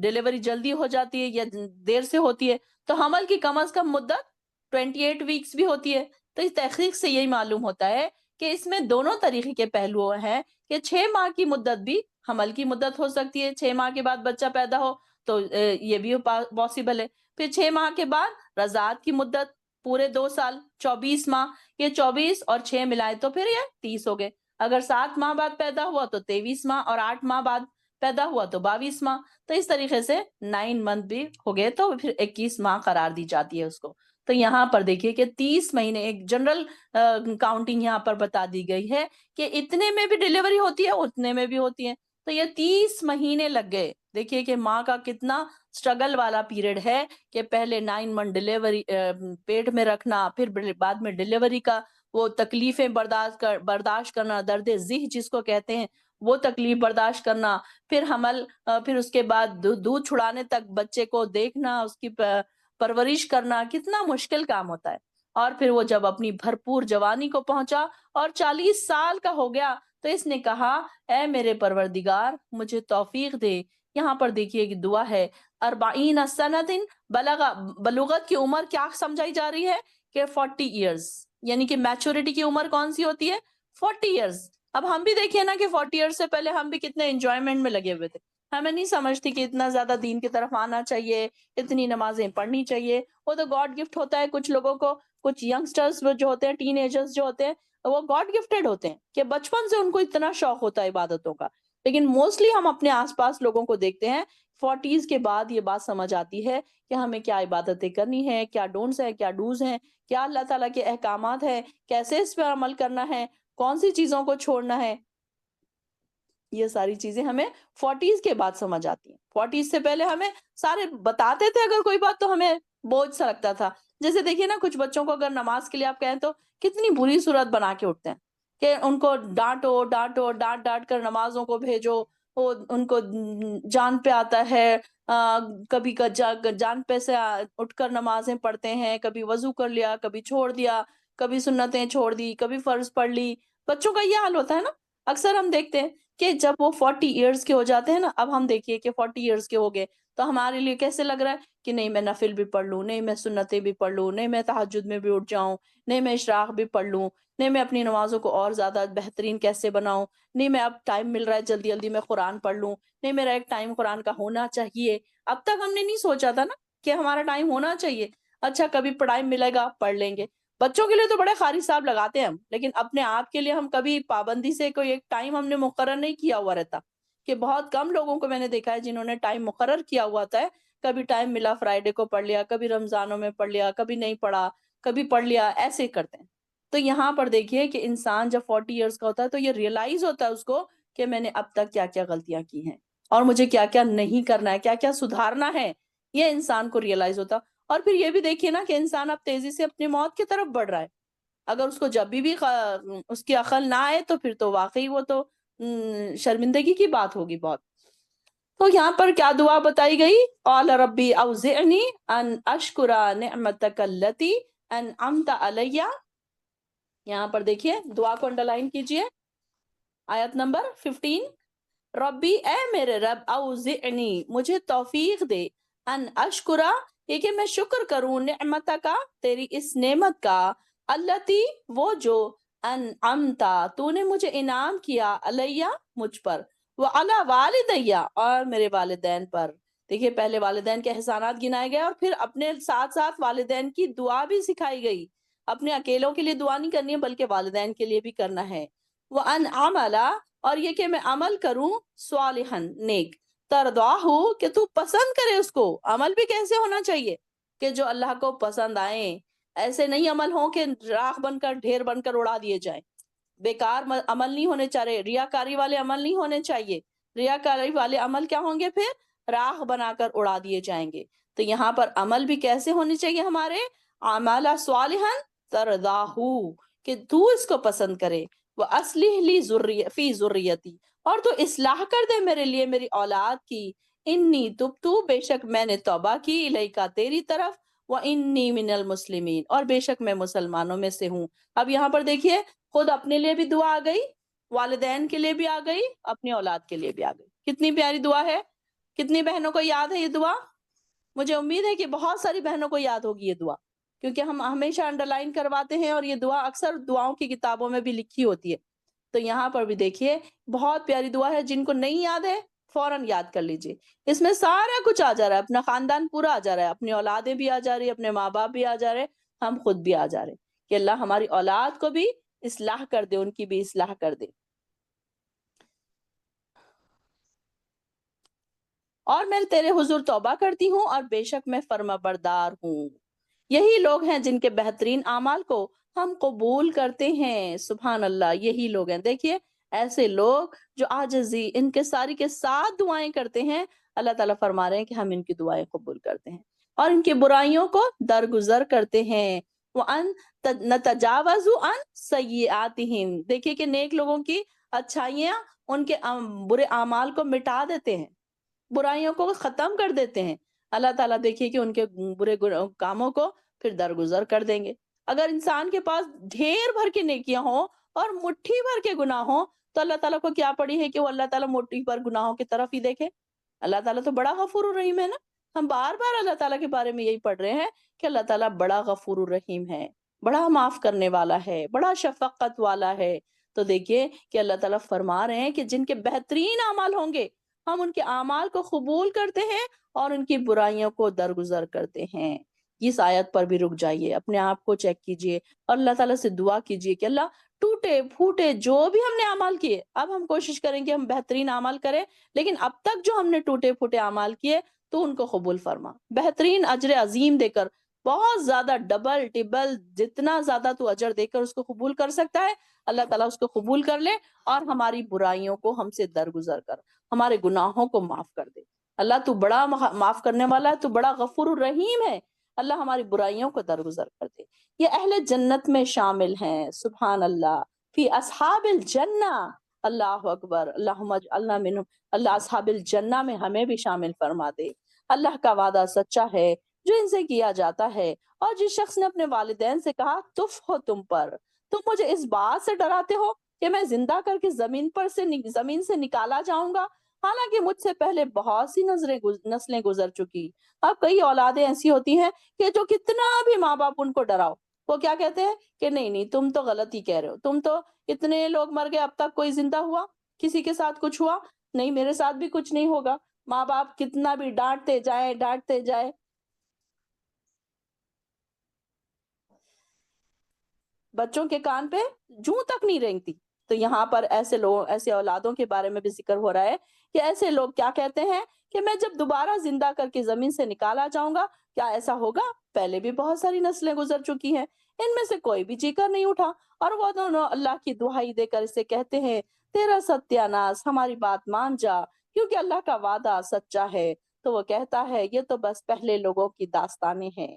ڈیلیوری جلدی ہو جاتی ہے یا دیر سے ہوتی ہے تو حمل کی کم از کم مدت 28 ویکس بھی ہوتی ہے. تو اس تحقیق سے یہی معلوم ہوتا ہے کہ اس میں دونوں طریقے کے پہلو ہیں کہ 6 ماہ کی مدت بھی حمل کی مدت ہو سکتی ہے. 6 ماہ کے بعد بچہ پیدا ہو تو یہ بھی پاسبل ہے. پھر 6 ماہ کے بعد رضاعت کی مدت پورے 2 سال 24 ماہ. یہ 24 اور 6 ملائے تو پھر یہ 30 ہو گئے. اگر 7 ماہ بعد پیدا ہوا تو 23 ماہ اور 8 ماہ بعد پیدا ہوا تو 22 ماہ. تو اس طریقے سے 9 منتھ بھی ہو گئے تو پھر 21 ماہ قرار دی جاتی ہے اس کو. تو یہاں پر دیکھیے کہ 30 مہینے ایک جنرل کاؤنٹنگ یہاں پر بتا دی گئی ہے کہ اتنے میں بھی ڈیلیوری ہوتی ہے، اتنے میں بھی ہوتی ہے. تو یہ 30 مہینے لگ گئے. دیکھیے کہ ماں کا کتنا سٹرگل والا پیریڈ ہے کہ پہلے 9 منتھ ڈیلیوری پیٹ میں رکھنا، پھر بعد میں ڈیلیوری کا وہ تکلیفیں برداشت کرنا، درد ذہ جس کو کہتے ہیں وہ تکلیف برداشت کرنا، پھر حمل، پھر اس کے بعد دودھ چھڑانے تک بچے کو دیکھنا، اس کی پرورش کرنا کتنا مشکل کام ہوتا ہے. اور پھر وہ جب اپنی بھرپور جوانی کو پہنچا اور 40 سال کا ہو گیا تو اس نے کہا اے میرے پروردگار مجھے توفیق دے. یہاں پر دیکھیے کہ دعا ہے 40 سنتن بلوغت کی عمر کیا سمجھائی جا رہی ہے کہ 40 ایئرز، یعنی کہ میچورٹی کی عمر کون سی ہوتی ہے؟ 40 ایئرز. اب ہم بھی دیکھیے نا کہ 40 ایئرز سے پہلے ہم بھی کتنے انجوائمنٹ میں لگے ہوئے تھے. ہمیں نہیں سمجھتی کہ اتنا زیادہ دین کی طرف آنا چاہیے، اتنی نمازیں پڑھنی چاہیے. وہ تو گاڈ گفٹ ہوتا ہے کچھ لوگوں کو. کچھ ینگسٹرز جو ہوتے ہیں، ٹین ایجرز جو ہوتے ہیں، وہ گاڈ گفٹڈ ہوتے ہیں کہ بچپن سے ان کو اتنا شوق ہوتا ہے عبادتوں کا. لیکن موسٹلی ہم اپنے آس پاس لوگوں کو دیکھتے ہیں 40s کے بعد یہ بات سمجھ آتی ہے کہ ہمیں کیا عبادتیں کرنی ہے، کیا ڈونٹس ہیں، کیا ڈوز ہیں، کیا اللہ تعالیٰ کے احکامات ہیں، کیسے اس پہ عمل کرنا ہے، کون سی چیزوں کو چھوڑنا ہے. یہ ساری چیزیں ہمیں 40s کے بعد سمجھ آتی ہیں. 40s سے پہلے ہمیں سارے بتاتے تھے اگر کوئی بات تو ہمیں بوجھ سا لگتا تھا. جیسے دیکھیے نا کچھ بچوں کو اگر نماز کے لیے آپ کہیں تو کتنی بری صورت بنا کے اٹھتے ہیں کہ ان کو ڈانٹو ڈانٹو ڈانٹ ڈانٹ کر نمازوں کو بھیجو. وہ ان کو جان پہ آتا ہے، کبھی جان پہ سے اٹھ کر نمازیں پڑھتے ہیں، کبھی وضو کر لیا، کبھی چھوڑ دیا، کبھی سنتیں چھوڑ دی، کبھی فرض پڑھ لی. بچوں کا یہ حال ہوتا ہے نا. اکثر ہم دیکھتے ہیں کہ جب وہ 40 ایئرز کے ہو جاتے ہیں نا، اب ہم دیکھیے کہ 40 ایئرز کے ہو گئے تو ہمارے لیے کیسے لگ رہا ہے کہ نہیں میں نفل بھی پڑھ لوں، نہیں میں سنتیں بھی پڑھ لوں، نہیں میں تہجد میں بھی اٹھ جاؤں، نہیں میں اشراق بھی پڑھ لوں، نہیں میں اپنی نمازوں کو اور زیادہ بہترین کیسے بناؤں، نہیں میں اب ٹائم مل رہا ہے جلدی جلدی میں قرآن پڑھ لوں، نہیں میرا ایک ٹائم قرآن کا ہونا چاہیے. اب تک ہم نے نہیں سوچا تھا نا کہ ہمارا ٹائم ہونا چاہیے. اچھا کبھی ٹائم ملے گا پڑھ لیں گے. بچوں کے لیے تو بڑے قاری صاحب لگاتے ہیں ہم، لیکن اپنے آپ کے لیے ہم کبھی پابندی سے کوئی ایک ٹائم ہم نے مقرر نہیں کیا ہوا رہتا. کہ بہت کم لوگوں کو میں نے دیکھا ہے جنہوں نے ٹائم مقرر کیا ہوا تھا. کبھی ٹائم ملا فرائیڈے کو پڑھ لیا، کبھی رمضانوں میں پڑھ لیا، کبھی نہیں پڑھا، کبھی پڑھ لیا، ایسے کرتے ہیں. تو یہاں پر دیکھیے کہ انسان جب 40 ایئرز کا ہوتا ہے تو یہ ریئلائز ہوتا ہے اس کو کہ میں نے اب تک کیا کیا غلطیاں کی ہیں اور مجھے کیا کیا نہیں کرنا ہے، کیا کیا سدھارنا ہے. یہ انسان کو ریئلائز ہوتا. اور پھر یہ بھی دیکھیے نا کہ انسان اب تیزی سے اپنی موت کی طرف بڑھ رہا ہے. اگر اس کو جب بھی اس کی عقل نہ آئے تو پھر تو واقعی وہ تو شرمندگی کی بات ہوگی بہت. تو یہاں پر کیا دعا بتائی گئی؟ قال ربی اوزعنی ان اشکر نعمتک التی انعمت علی. یہاں پر دیکھیے دعا کو انڈرلائن کیجئے. آیت نمبر 15، ربی اے میرے رب اوزعنی مجھے توفیق دے، ان اشکرا یہ کہ میں شکر کروں، نعمت کا تیری اس نعمت کا، التی وہ جو، انعمتا تو نے مجھے انعام کیا، علیہ مجھ پر، وعلی والدیہ اور میرے والدین پر۔ دیکھیے پہلے والدین کے احسانات گنائے گئے اور پھر اپنے ساتھ ساتھ والدین کی دعا بھی سکھائی گئی۔ اپنے اکیلوں کے لیے دعا نہیں کرنی ہے بلکہ والدین کے لیے بھی کرنا ہے۔ وَأَنْ عَمَلَ اور یہ کہ میں عمل کروں، صالحاً نیک، ترضاہ کہ تو پسند کرے اس کو۔ عمل بھی کیسے ہونا چاہیے کہ جو اللہ کو پسند آئیں، ایسے نہیں عمل ہوں کہ راکھ بن کر ڈھیر بن کر اڑا دیے جائیں۔ بیکار عمل نہیں ہونے چاہیے، ریاکاری والے عمل نہیں ہونے چاہیے۔ ریاکاری والے عمل کیا ہوں گے؟ پھر راکھ بنا کر اڑا دیے جائیں گے۔ تو یہاں پر عمل بھی کیسے ہونے چاہیے ہمارے؟ اعمال صالحاً ترضاہ کہ تو اس کو پسند کرے، وَأَصْلِحْ لِي فِي ذُرِّيَّتِي اور تو اصلاح کر دے میرے لیے میری اولاد کی، انی تبتو بے شک میں نے توبہ کی، الیکا تیری طرف، وَإِنِّي مِنَ الْمُسْلِمِينَ اور بے شک میں مسلمانوں میں سے ہوں۔ اب یہاں پر دیکھیے خود اپنے لیے بھی دعا آ گئی، والدین کے لیے بھی آ گئی، اپنی اولاد کے لیے بھی آ گئی۔ کتنی پیاری دعا ہے، کتنی بہنوں کو یاد ہے یہ دعا؟ مجھے امید ہے کہ بہت ساری بہنوں کو یاد ہوگی یہ دعا، کیونکہ ہم ہمیشہ انڈر لائن کرواتے ہیں اور یہ دعا اکثر دعاؤں کی کتابوں میں بھی لکھی ہوتی ہے۔ تو یہاں پر بھی دیکھیے بہت پیاری دعا ہے، جن کو نہیں یاد ہے فوراً یاد کر لیجئے۔ اس میں سارا کچھ آ جا رہا ہے، اپنا خاندان پورا آ جا رہا ہے، اپنی اولادیں بھی آ جا رہی ہے، اپنے ماں باپ بھی آ جا رہے، ہم خود بھی آ جا رہے، کہ اللہ ہماری اولاد کو بھی اصلاح کر دے، ان کی بھی اصلاح کر دے۔ اور میں تیرے حضور توبہ کرتی ہوں اور بے شک میں فرما بردار ہوں۔ یہی لوگ ہیں جن کے بہترین اعمال کو ہم قبول کرتے ہیں۔ سبحان اللہ، یہی لوگ ہیں۔ دیکھیے ایسے لوگ جو عاجزی ان کے ساری کے ساتھ دعائیں کرتے ہیں، اللہ تعالیٰ فرما رہے ہیں کہ ہم ان کی دعائیں قبول کرتے ہیں اور ان کی برائیوں کو درگزر کرتے ہیں۔ وَأَن نَتَجَاوَزُ عَن سَيِّئَاتِهِمْ دیکھیے کہ نیک لوگوں کی اچھائیاں ان کے برے اعمال کو مٹا دیتے ہیں، برائیوں کو ختم کر دیتے ہیں۔ اللہ تعالیٰ دیکھیے کہ ان کے برے کاموں کو پھر درگزر کر دیں گے۔ اگر انسان کے پاس ڈھیر بھر کے نیکیاں ہوں اور مٹھی بھر کے گناہ ہوں تو اللہ تعالیٰ کو کیا پڑی ہے کہ وہ اللہ تعالیٰ مٹھی بھر گناہوں کی طرف ہی دیکھے؟ اللہ تعالیٰ تو بڑا غفور الرحیم ہے نا۔ ہم بار بار اللہ تعالیٰ کے بارے میں یہی پڑھ رہے ہیں کہ اللہ تعالیٰ بڑا غفور الرحیم ہے، بڑا معاف کرنے والا ہے، بڑا شفقت والا ہے۔ تو دیکھیے کہ اللہ تعالیٰ فرما رہے ہیں کہ جن کے بہترین اعمال ہوں گے ہم ان کے اعمال کو قبول کرتے ہیں اور ان کی برائیوں کو درگزر کرتے ہیں۔ اس آیت پر بھی رک جائیے، اپنے آپ کو چیک کیجئے اور اللہ تعالیٰ سے دعا کیجئے کہ اللہ ٹوٹے پھوٹے جو بھی ہم نے اعمال کیے، اب ہم کوشش کریں کہ ہم بہترین اعمال کریں، لیکن اب تک جو ہم نے ٹوٹے پھوٹے اعمال کیے تو ان کو قبول فرما، بہترین اجر عظیم دے کر، بہت زیادہ ڈبل ٹبل جتنا زیادہ تو اجر دے کر اس کو قبول کر سکتا ہے، اللہ تعالیٰ اس کو قبول کر لے اور ہماری برائیوں کو ہم سے درگزر کر، ہمارے گناہوں کو معاف کر دے۔ اللہ تو بڑا معاف کرنے والا ہے، تو بڑا غفور الرحیم ہے، اللہ ہماری برائیوں کو درگزر کر دے۔ یہ اہل جنت میں شامل ہیں، سبحان اللہ، فی اصحاب الجنہ، اللہ اکبر، اللہم اجعلنا منہم، اللہ اصحاب الجنہ میں ہمیں بھی شامل فرما دے۔ اللہ کا وعدہ سچا ہے جو ان سے کیا جاتا ہے، اور جس شخص نے اپنے والدین سے کہا تف ہو تم پر، تم مجھے اس بات سے ڈراتے ہو کہ میں زندہ کر کے زمین سے نکالا جاؤں گا، حالانکہ مجھ سے پہلے بہت سی نسلیں گزر چکی۔ اب کئی اولادیں ایسی ہوتی ہیں کہ جو کتنا بھی ماں باپ ان کو ڈراؤ، وہ کیا کہتے ہیں کہ نہیں نہیں تم تو غلط ہی کہہ رہے ہو، تم تو اتنے لوگ مر گئے اب تک کوئی زندہ ہوا، کسی کے ساتھ کچھ ہوا نہیں، میرے ساتھ بھی کچھ نہیں ہوگا۔ ماں باپ کتنا بھی ڈانٹتے جائے بچوں کے کان پہ جوں تک نہیں رینگتی۔ تو یہاں پر ایسے لوگ، ایسے اولادوں کے بارے میں بھی ذکر ہو رہا ہے کہ ایسے لوگ کیا کہتے ہیں کہ میں جب دوبارہ زندہ کر کے زمین سے نکالا جاؤں گا، کیا ایسا ہوگا؟ پہلے بھی بہت ساری نسلیں گزر چکی ہیں، ان میں سے کوئی بھی جی کر نہیں اٹھا، اور وہ دونوں اللہ کی دہائی دے کر اسے کہتے ہیں تیرا ستیہ ناس، ہماری بات مان جا کیونکہ اللہ کا وعدہ سچا ہے۔ تو وہ کہتا ہے یہ تو بس پہلے لوگوں کی داستانیں ہیں۔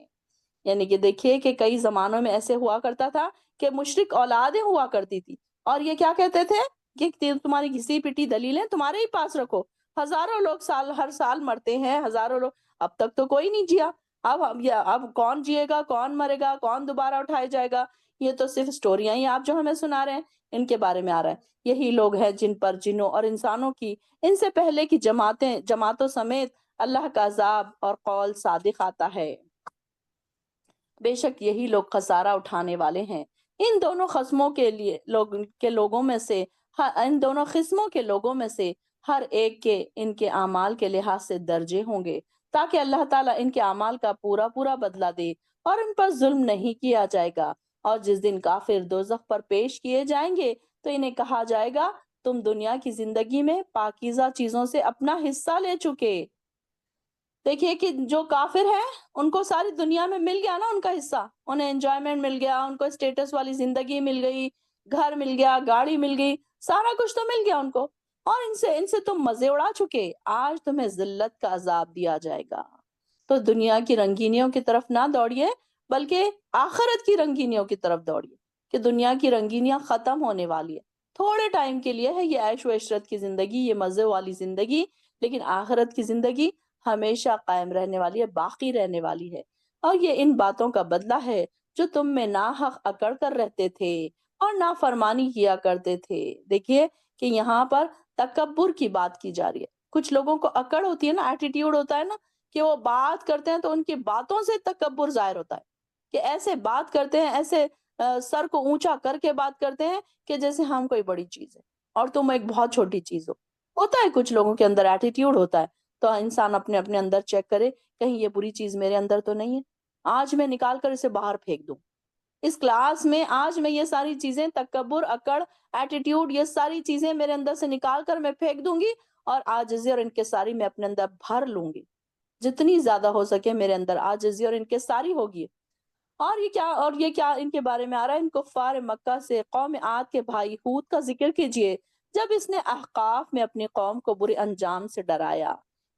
یعنی کہ دیکھیے کہ کئی زمانوں میں ایسے ہوا کرتا تھا کہ مشرک اولادیں ہوا کرتی تھی، اور یہ کیا کہتے تھے کہ تمہاری گھسی پٹی دلیلیں تمہارے ہی پاس رکھو، ہزاروں لوگ ہر سال مرتے ہیں، ہزاروں لوگ، اب تک تو کوئی نہیں جیا، اب کون جیے گا، کون مرے گا، کون دوبارہ اٹھایا جائے گا؟ یہ تو صرف سٹوریاں ہی آپ جو ہمیں سنا رہے ہیں ان کے بارے میں آ رہا ہے. یہی لوگ ہیں جن پر جنوں اور انسانوں کی ان سے پہلے کی جماعتوں سمیت اللہ کا عذاب اور قول صادق آتا ہے. بے شک یہی لوگ خسارہ اٹھانے والے ہیں. ان دونوں قسموں کے لیے لوگوں میں سے ہر ایک کے ان کے اعمال کے لحاظ سے درجے ہوں گے، تاکہ اللہ تعالیٰ ان کے اعمال کا پورا پورا بدلہ دے اور ان پر ظلم نہیں کیا جائے گا. اور جس دن کافر دوزخ پر پیش کیے جائیں گے تو انہیں کہا جائے گا تم دنیا کی زندگی میں پاکیزہ چیزوں سے اپنا حصہ لے چکے. دیکھیے کہ جو کافر ہیں ان کو ساری دنیا میں مل گیا نا ان کا حصہ، انہیں انجوائمنٹ مل گیا، ان کو اسٹیٹس والی زندگی مل گئی، گھر مل گیا، گاڑی مل گئی، سارا کچھ تو مل گیا ان کو، اور ان سے تم مزے اڑا چکے. آج تمہیں ذلت کا عذاب دیا جائے گا. تو دنیا کی رنگینیوں کی طرف نہ دوڑیے بلکہ آخرت کی رنگینیوں کی طرف دوڑیے کہ دنیا کی رنگینیاں ختم ہونے والی ہے، تھوڑے ٹائم کے لیے ہے یہ عیش و عشرت کی زندگی، یہ مزے والی زندگی، لیکن آخرت کی زندگی ہمیشہ قائم رہنے والی ہے، باقی رہنے والی ہے. اور یہ ان باتوں کا بدلہ ہے جو تم میں ناحق اکڑ کر رہتے تھے اور نافرمانی کیا کرتے تھے. دیکھیے کہ یہاں پر تکبر کی بات کی جا رہی ہے. کچھ لوگوں کو اکڑ ہوتی ہے نا، ایٹیٹیوڈ ہوتا ہے نا کہ وہ بات کرتے ہیں تو ان کی باتوں سے تکبر ظاہر ہوتا ہے کہ ایسے بات کرتے ہیں، ایسے سر کو اونچا کر کے بات کرتے ہیں کہ جیسے ہم کوئی بڑی چیز ہے اور تم ایک بہت چھوٹی چیز ہو. ہوتا ہے کچھ لوگوں کے اندر ایٹیٹیوڈ ہوتا ہے. تو انسان اپنے اندر چیک کرے کہیں یہ بری چیز میرے اندر تو نہیں ہے، آج میں نکال کر اسے باہر پھینک دوں. اس کلاس میں آج میں یہ ساری چیزیں، تکبر، اکڑ، ایٹیٹیوڈ، یہ ساری چیزیں میرے اندر سے نکال کر میں پھینک دوں گی اور عاجزی اور انکساری میں اپنے اندر بھر لوں گی. جتنی زیادہ ہو سکے میرے اندر عاجزی اور انکساری ہوگی. اور یہ کیا ان کے بارے میں آ رہا ہے؟ ان کفار مکہ سے قوم عاد کے بھائی ہود کا ذکر کیجئے جب اس نے احقاف میں اپنی قوم کو برے انجام سے ڈرایا.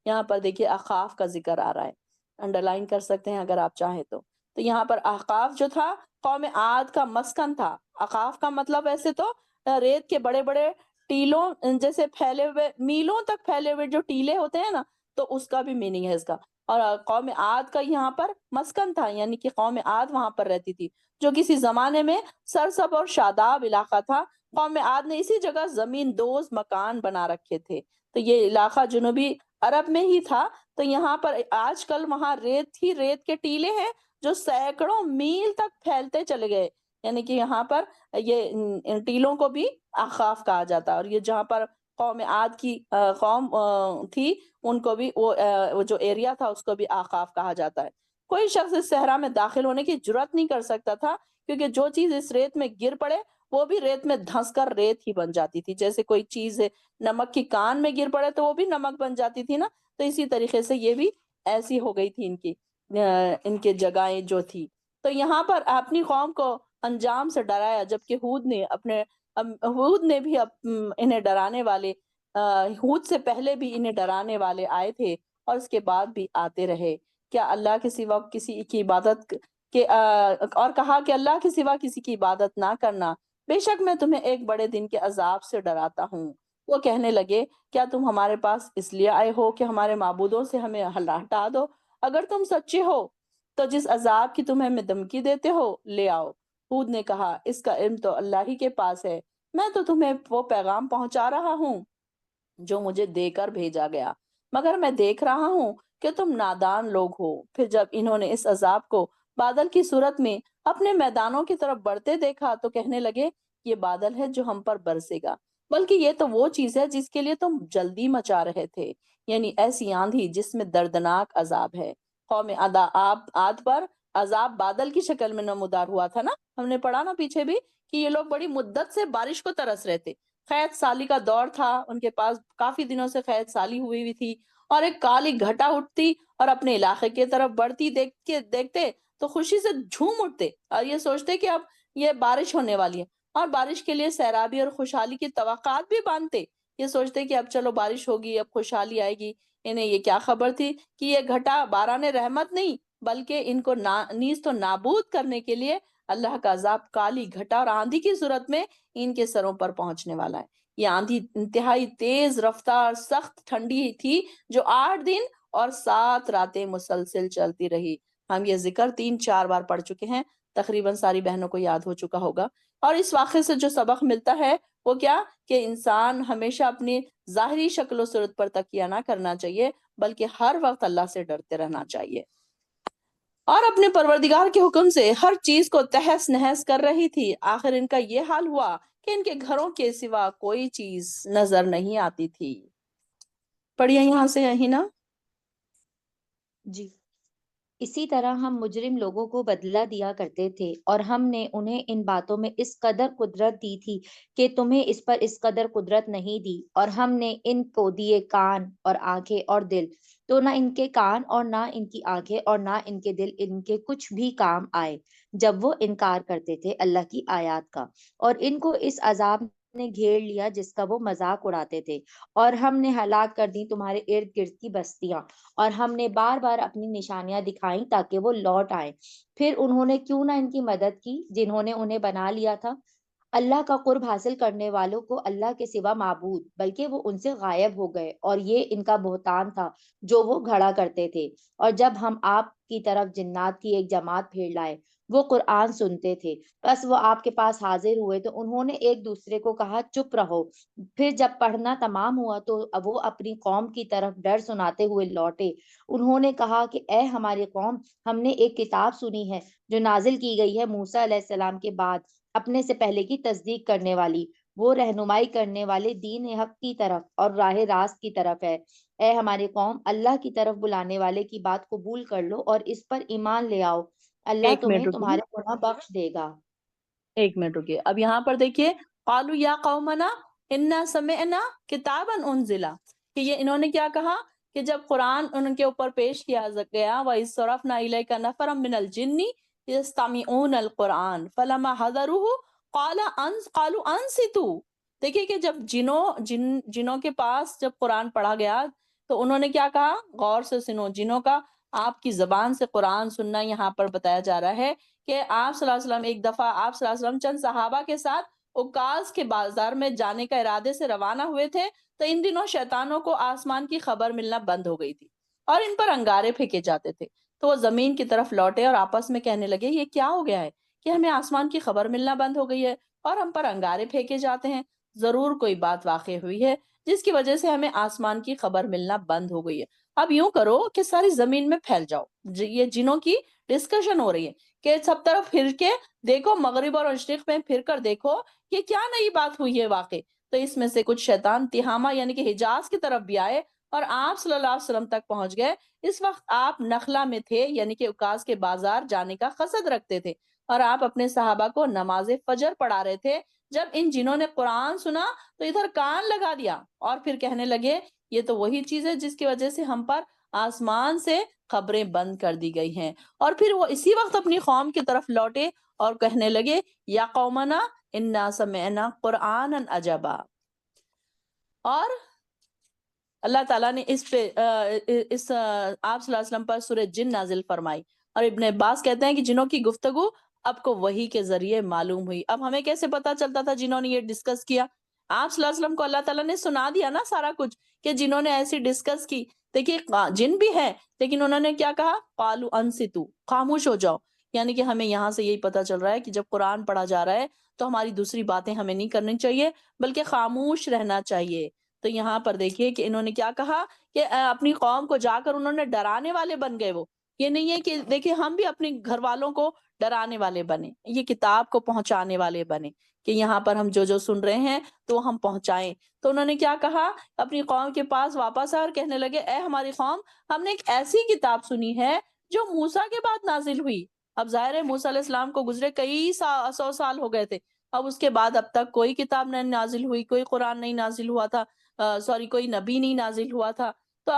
یہاں پر دیکھیے احقاف کا ذکر آ رہا ہے، انڈر لائن کر سکتے ہیں اگر آپ چاہیں تو یہاں پر احقاف جو تھا قوم عاد کا مسکن تھا. احقاف کا مطلب ایسے تو ریت کے بڑے بڑے ٹیلوں جیسے پھیلے ہوئے، میلوں تک پھیلے ہوئے جو ٹیلے ہوتے ہیں نا، تو اس کا بھی میننگ ہے اس کا. اور قوم عاد کا یہاں پر مسکن تھا، یعنی کہ قوم عاد وہاں پر رہتی تھی جو کسی زمانے میں سرسب اور شاداب علاقہ تھا. قوم عاد نے اسی جگہ زمین دوز مکان بنا رکھے تھے. تو یہ علاقہ جنوبی عرب میں ہی تھا. تو یہاں پر آج کل وہاں ریت کے ٹیلے ہیں جو سینکڑوں میل تک پھیلتے چلے گئے، یعنی کہ یہاں پر یہ ان ٹیلوں کو بھی احقاف کہا جاتا ہے. اور یہ جہاں پر قوم عاد کی قوم تھی ان کو بھی وہ جو ایریا تھا اس کو بھی احقاف کہا جاتا ہے. کوئی شخص اس صحرا میں داخل ہونے کی جرات نہیں کر سکتا تھا کیونکہ جو چیز اس ریت میں گر پڑے وہ بھی ریت میں دھنس کر ریت ہی بن جاتی تھی. جیسے کوئی چیز نمک کی کان میں گر پڑے تو وہ بھی نمک بن جاتی تھی نا، تو اسی طریقے سے یہ بھی ایسی ہو گئی تھی ان کے جگہیں جو تھی. تو یہاں پر اپنی قوم کو انجام سے ڈرایا، جبکہ ہود نے بھی انہیں ڈرانے والے، ہود سے پہلے بھی انہیں ڈرانے والے آئے تھے اور اس کے بعد بھی آتے رہے. کیا اللہ کے سوا کسی کی عبادت اور کہا کہ اللہ کے سوا کسی کی عبادت نہ کرنا، بے شک میں تمہیں ایک بڑے دن کے عذاب سے ڈراتا ہوں. وہ کہنے لگے کیا تم ہمارے پاس اس لیے آئے ہو کہ ہمارے معبودوں سے ہمیں ہٹا دو؟ اگر تم سچے ہو تو جس عذاب کی تمہیں میں دھمکی دیتے ہو لے آؤ. ہود نے کہا اس کا علم تو اللہ ہی کے پاس ہے، میں تو تمہیں وہ پیغام پہنچا رہا ہوں جو مجھے دے کر بھیجا گیا، مگر میں دیکھ رہا ہوں کہ تم نادان لوگ ہو. پھر جب انہوں نے اس عذاب کو بادل کی صورت میں اپنے میدانوں کی طرف بڑھتے دیکھا تو کہنے لگے یہ بادل ہے جو ہم پر برسے گا، بلکہ یہ تو وہ چیز ہے جس کے لیے تم جلدی مچا رہے تھے، یعنی ایسی آندھی جس میں دردناک عذاب ہے. قوم عاد پر عذاب بادل کی شکل میں نمودار ہوا تھا نا، ہم نے پڑھا نا پیچھے بھی کہ یہ لوگ بڑی مدت سے بارش کو ترس رہے تھے. قحط سالی کا دور تھا، ان کے پاس کافی دنوں سے قحط سالی ہوئی تھی اور ایک کالی گھٹا اٹھتی اور اپنے علاقے کی طرف بڑھتی دیکھتے تو خوشی سے جھوم اٹھتے اور یہ سوچتے کہ اب یہ بارش ہونے والی ہے، اور بارش کے لیے سیرابی اور خوشحالی کی توقعات بھی باندھتے. یہ سوچتے کہ اب چلو بارش ہوگی، اب خوشحالی آئے گی. انہیں یہ کیا خبر تھی کہ یہ گھٹا باران رحمت نہیں بلکہ ان کو نیز تو نابود کرنے کے لیے اللہ کا عذاب کالی گھٹا اور آندھی کی صورت میں ان کے سروں پر پہنچنے والا ہے. یہ آندھی انتہائی تیز رفتار سخت ٹھنڈی تھی جو 8 دن اور 7 راتیں مسلسل چلتی رہی. ہم یہ ذکر 3-4 بار پڑھ چکے ہیں، تقریباً ساری بہنوں کو یاد ہو چکا ہوگا۔ اور اس واقعے سے جو سبق ملتا ہے وہ کیا کہ انسان ہمیشہ اپنی ظاہری شکل و صورت پر تکیہ نہ کرنا چاہیے، بلکہ ہر وقت اللہ سے ڈرتے رہنا چاہیے۔ اور اپنے پروردگار کے حکم سے ہر چیز کو تہس نہس کر رہی تھی، آخر ان کا یہ حال ہوا کہ ان کے گھروں کے سوا کوئی چیز نظر نہیں آتی تھی۔ پڑھیے یہاں سے یہی نا۔ جی، اسی طرح ہم مجرم لوگوں کو بدلہ دیا کرتے تھے، اور ہم نے انہیں ان باتوں میں اس قدر قدرت دی تھی کہ تمہیں اس پر اس قدر قدرت نہیں دی، اور ہم نے ان کو دیے کان اور آنکھیں اور دل، تو نہ ان کے کان اور نہ ان کی آنکھیں اور نہ ان کے دل ان کے کچھ بھی کام آئے جب وہ انکار کرتے تھے اللہ کی آیات کا، اور ان کو اس عذاب نے گھیر لیا جس کا وہ مذاق اڑاتے تھے، اور ہم نے ہلاک کر دی تمہارے ارد گرد کی بستیاں، اور ہم نے بار بار اپنی نشانیاں دکھائیں تاکہ وہ لوٹ آئیں، پھر انہوں نے کیوں نہ ان کی مدد کی جنہوں نے انہیں بنا لیا تھا۔ اللہ کا قرب حاصل کرنے والوں کو اللہ کے سوا معبود بلکہ وہ ان سے غائب ہو گئے، اور یہ ان کا بہتان تھا جو وہ گھڑا کرتے تھے۔ اور جب ہم آپ کی طرف جنات کی ایک جماعت پھیر لائے، وہ قرآن سنتے تھے، بس وہ آپ کے پاس حاضر ہوئے تو انہوں نے ایک دوسرے کو کہا چپ رہو۔ پھر جب پڑھنا تمام ہوا تو وہ اپنی قوم کی طرف ڈر سناتے ہوئے لوٹے۔ انہوں نے کہا کہ اے ہماری قوم، ہم نے ایک کتاب سنی ہے جو نازل کی گئی ہے موسیٰ علیہ السلام کے بعد، اپنے سے پہلے کی تصدیق کرنے والی، وہ رہنمائی کرنے والے دین حق کی طرف اور راہ راست کی طرف ہے۔ اے ہماری قوم، اللہ کی طرف بلانے والے کی بات قبول کر لو اور اس پر ایمان لے آؤ، اللہ ایک تمہیں منٹ رکیے، تمہارے گناہ بخش دے گا۔ 1 منٹ رکیے۔ اب یہاں پر دیکھیے، قالوا یا قومنا انا سمعنا کتابا انزلا، کہ یہ انہوں نے کیا کہا کہ جب قرآن ان کے اوپر پیش کیا گیا، وَإِذْ صَرَفْنَا إِلَيْكَ نَفَرًا مِّنَ الْجِنِّ يَسْتَمِعُونَ الْقُرْآنَ فَلَمَّا حَضَرُوهُ قَالُوا أَنصِتُوا۔ دیکھیے کہ جب جنوں کے پاس جب قرآن پڑھا گیا تو انہوں نے کیا کہا، غور سے سنو، جنوں کا آپ کی زبان سے قرآن سننا یہاں پر بتایا جا رہا ہے کہ آپ صلی اللہ علیہ وسلم ایک دفعہ آپ صلی اللہ علیہ وسلم چند صحابہ کے ساتھ عکاظ کے بازار میں جانے کا ارادے سے روانہ ہوئے تھے، تو ان دنوں شیطانوں کو آسمان کی خبر ملنا بند ہو گئی تھی اور ان پر انگارے پھینکے جاتے تھے، تو وہ زمین کی طرف لوٹے اور آپس میں کہنے لگے یہ کیا ہو گیا ہے کہ ہمیں آسمان کی خبر ملنا بند ہو گئی ہے اور ہم پر انگارے پھینکے جاتے ہیں، ضرور کوئی بات واقع ہوئی ہے جس کی وجہ سے ہمیں آسمان کی خبر ملنا بند ہو گئی ہے۔ اب یوں کرو کہ ساری زمین میں پھیل جاؤ، یہ جنوں کی ڈسکشن ہو رہی ہے کہ سب طرف پھر کے دیکھو، مغرب اور مشرق میں پھر کر دیکھو یہ کیا نئی بات ہوئی ہے واقع۔ تو اس میں سے کچھ شیطان تہامہ یعنی کہ حجاز کی طرف بھی آئے اور آپ صلی اللہ علیہ وسلم تک پہنچ گئے۔ اس وقت آپ نخلا میں تھے یعنی کہ عکاظ کے بازار جانے کا قصد رکھتے تھے اور آپ اپنے صحابہ کو نماز فجر پڑھا رہے تھے۔ جب ان جنہوں نے قرآن سنا تو ادھر کان لگا دیا اور پھر کہنے لگے یہ تو وہی چیز ہے جس کی وجہ سے ہم پر آسمان سے خبریں بند کر دی گئی ہیں، اور پھر وہ اسی وقت اپنی قوم کی طرف لوٹے اور کہنے لگے یا قومنا انا سمعنا قرآنا عجبا۔ اور اللہ تعالیٰ نے اس پہ آپ صلی اللہ علیہ وسلم پر سورہ جن نازل فرمائی، اور ابن عباس کہتے ہیں کہ جنوں کی گفتگو اب کو وحی کے ذریعے معلوم ہوئی۔ اب ہمیں کیسے پتا چلتا تھا جنہوں نے یہ ڈسکس کیا؟ آپ صلی اللہ علیہ وسلم کو اللہ تعالیٰ نے سنا دیا نا سارا کچھ کہ جنہوں نے ایسی ڈسکس کی۔ دیکھیے جن بھی ہے لیکن انہوں نے کیا کہا، قالوا انصتوا، خاموش ہو جاؤ، یعنی کہ ہمیں یہاں سے یہی پتا چل رہا ہے کہ جب قرآن پڑھا جا رہا ہے تو ہماری دوسری باتیں ہمیں نہیں کرنی چاہیے بلکہ خاموش رہنا چاہیے۔ تو یہاں پر دیکھیے کہ انہوں نے کیا کہا کہ اپنی قوم کو جا کر انہوں نے ڈرانے والے بن گئے۔ وہ یہ نہیں ہے کہ دیکھیں ہم بھی اپنے گھر والوں کو ڈرانے والے بنے، یہ کتاب کو پہنچانے والے بنے کہ یہاں پر ہم جو سن رہے ہیں تو ہم پہنچائیں۔ تو انہوں نے کیا کہا، اپنی قوم کے پاس واپس آ اور کہنے لگے اے ہماری قوم، ہم نے ایک ایسی کتاب سنی ہے جو موسیٰ کے بعد نازل ہوئی۔ اب ظاہر ہے موسیٰ علیہ السلام کو گزرے کئی 100 سال ہو گئے تھے، اب اس کے بعد اب تک کوئی کتاب نہیں نازل ہوئی، کوئی قرآن نہیں نازل ہوا تھا، کوئی نبی نہیں نازل ہوا تھا۔ تو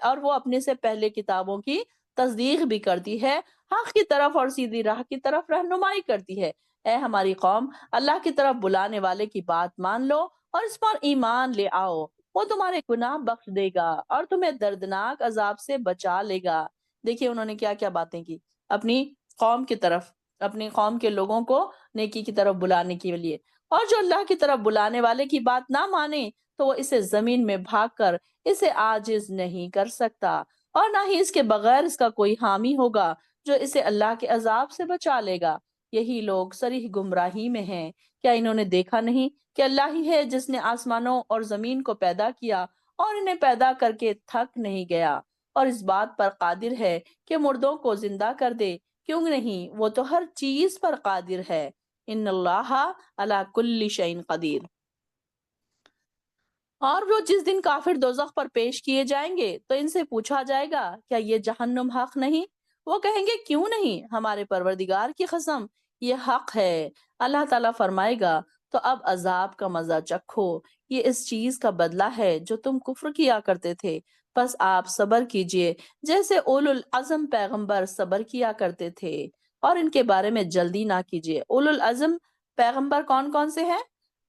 اور وہ اپنے سے پہلے کتابوں کی تصدیق بھی کرتی ہے، حق کی طرف اور سیدھی راہ کی طرف رہنمائی کرتی ہے۔ اے ہماری قوم، اللہ کی طرف بلانے والے کی بات مان لو اور اس پر ایمان لے آؤ، وہ تمہارے گناہ بخش دے گا اور تمہیں دردناک عذاب سے بچا لے گا۔ دیکھیے انہوں نے کیا کیا باتیں کی اپنی قوم کی طرف، اپنی قوم کے لوگوں کو نیکی کی طرف بلانے کے لیے، اور جو اللہ کی طرف بلانے والے کی بات نہ مانے تو وہ اسے زمین میں بھاگ کر اسے عاجز نہیں کر سکتا۔ اور نہ ہی اس کے بغیر اس کا کوئی حامی ہوگا جو اسے اللہ کے عذاب سے بچا لے گا۔ یہی لوگ صریح گمراہی میں ہیں۔ کیا انہوں نے دیکھا نہیں کہ اللہ ہی ہے جس نے آسمانوں اور زمین کو پیدا کیا اور انہیں پیدا کر کے تھک نہیں گیا، اور اس بات پر قادر ہے کہ مردوں کو زندہ کر دے؟ کیوں نہیں، وہ تو ہر چیز پر قادر ہے۔ ان اللہ علی کل شیء قدیر۔ اور وہ جس دن کافر دوزخ پر پیش کیے جائیں گے تو ان سے پوچھا جائے گا کیا یہ جہنم حق نہیں؟ وہ کہیں گے کیوں نہیں، ہمارے پروردگار کی قسم یہ حق ہے۔ اللہ تعالیٰ فرمائے گا تو اب عذاب کا مزہ چکھو، یہ اس چیز کا بدلہ ہے جو تم کفر کیا کرتے تھے، پس آپ صبر کیجئے جیسے اولو العزم پیغمبر صبر کیا کرتے تھے، اور ان کے بارے میں جلدی نہ کیجئے۔ اولو العزم پیغمبر کون کون سے ہیں؟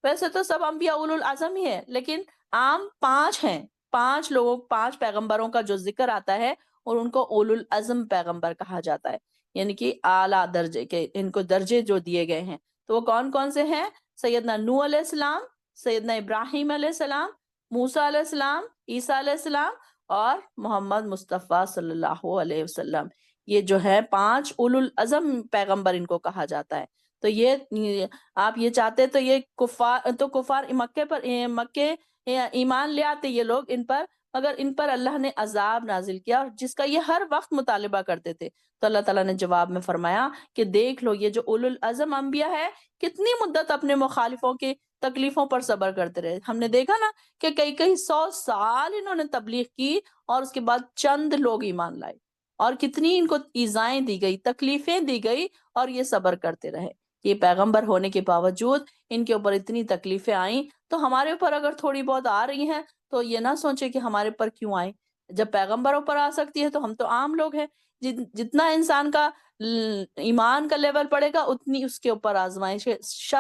ویسے تو سب انبیاء اولو العزم ہی ہیں، لیکن عام 5 ہیں، 5 پیغمبروں کا جو ذکر آتا ہے اور ان کو اولو العزم پیغمبر کہا جاتا ہے، یعنی کہ اعلیٰ درجے کے، ان کو درجے جو دیے گئے ہیں۔ تو وہ کون کون سے ہیں؟ سیدنا نوح علیہ السلام، سیدنا ابراہیم علیہ السلام، موسیٰ علیہ السلام، عیسیٰ علیہ السلام، اور محمد مصطفیٰ صلی اللہ علیہ وسلم۔ یہ جو ہے 5 اولو العزم پیغمبر ان کو کہا جاتا ہے۔ تو یہ آپ یہ چاہتے تو یہ کفار مکے ایمان لے آتے یہ لوگ ان پر، مگر ان پر اللہ نے عذاب نازل کیا، اور جس کا یہ ہر وقت مطالبہ کرتے تھے۔ تو اللہ تعالیٰ نے جواب میں فرمایا کہ دیکھ لو یہ جو اولو العزم انبیاء ہے کتنی مدت اپنے مخالفوں کی تکلیفوں پر صبر کرتے رہے۔ ہم نے دیکھا نا کہ کئی 100 سال انہوں نے تبلیغ کی اور اس کے بعد چند لوگ ایمان لائے، اور کتنی ان کو ایذائیں دی گئی، تکلیفیں دی گئی، اور یہ صبر کرتے رہے۔ یہ پیغمبر ہونے کے باوجود ان کے اوپر اتنی تکلیفیں آئیں، تو ہمارے اوپر اگر تھوڑی بہت آ رہی ہیں تو یہ نہ سوچے کہ ہمارے پر کیوں آئیں۔ جب پیغمبروں پر آ سکتی ہے تو ہم تو عام لوگ ہیں۔ جتنا انسان کا ایمان کا لیول پڑے گا اتنی اس کے اوپر آزمائش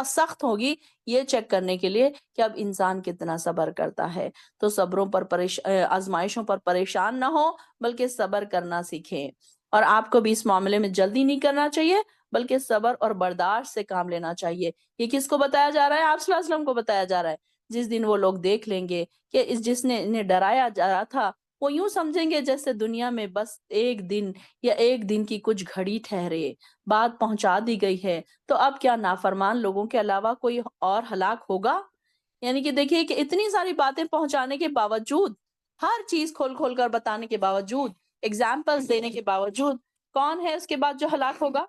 سخت ہوگی، یہ چیک کرنے کے لیے کہ اب انسان کتنا صبر کرتا ہے۔ تو صبروں پر آزمائشوں پر پریشان نہ ہو، بلکہ صبر کرنا سیکھیں، اور آپ کو بھی اس معاملے میں جلدی نہیں کرنا چاہیے، بلکہ صبر اور برداشت سے کام لینا چاہیے۔ یہ کس کو بتایا جا رہا ہے؟ آپ صلی اللہ علیہ وسلم کو بتایا جا رہا ہے۔ جس دن وہ لوگ دیکھ لیں گے کہ جس نے انہیں ڈرایا جا رہا تھا، وہ یوں سمجھیں گے جیسے دنیا میں بس ایک دن یا ایک دن کی کچھ گھڑی ٹھہرے، بات پہنچا دی گئی ہے، تو اب کیا نافرمان لوگوں کے علاوہ کوئی اور ہلاک ہوگا؟ یعنی کہ دیکھیے کہ اتنی ساری باتیں پہنچانے کے باوجود، ہر چیز کھول کھول کر بتانے کے باوجود، ایگزامپلز دینے کے باوجود، کون ہے اس کے بعد جو ہلاک ہوگا؟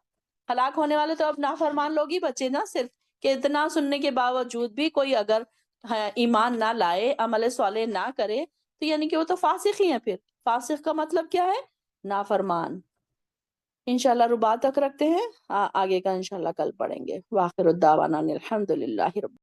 ہلاک ہونے والے تو اب نافرمان لوگ ہی بچے نا صرف، کہ اتنا سننے کے باوجود بھی کوئی اگر ایمان نہ لائے، عمل صالح نہ کرے، تو یعنی کہ وہ تو فاسق ہی ہیں۔ پھر فاسق کا مطلب کیا ہے؟ نافرمان۔ انشاءاللہ ربات تک رکھتے ہیں، آگے کا انشاءاللہ کل پڑھیں گے۔ وآخر الدعوانا الحمدللہ رب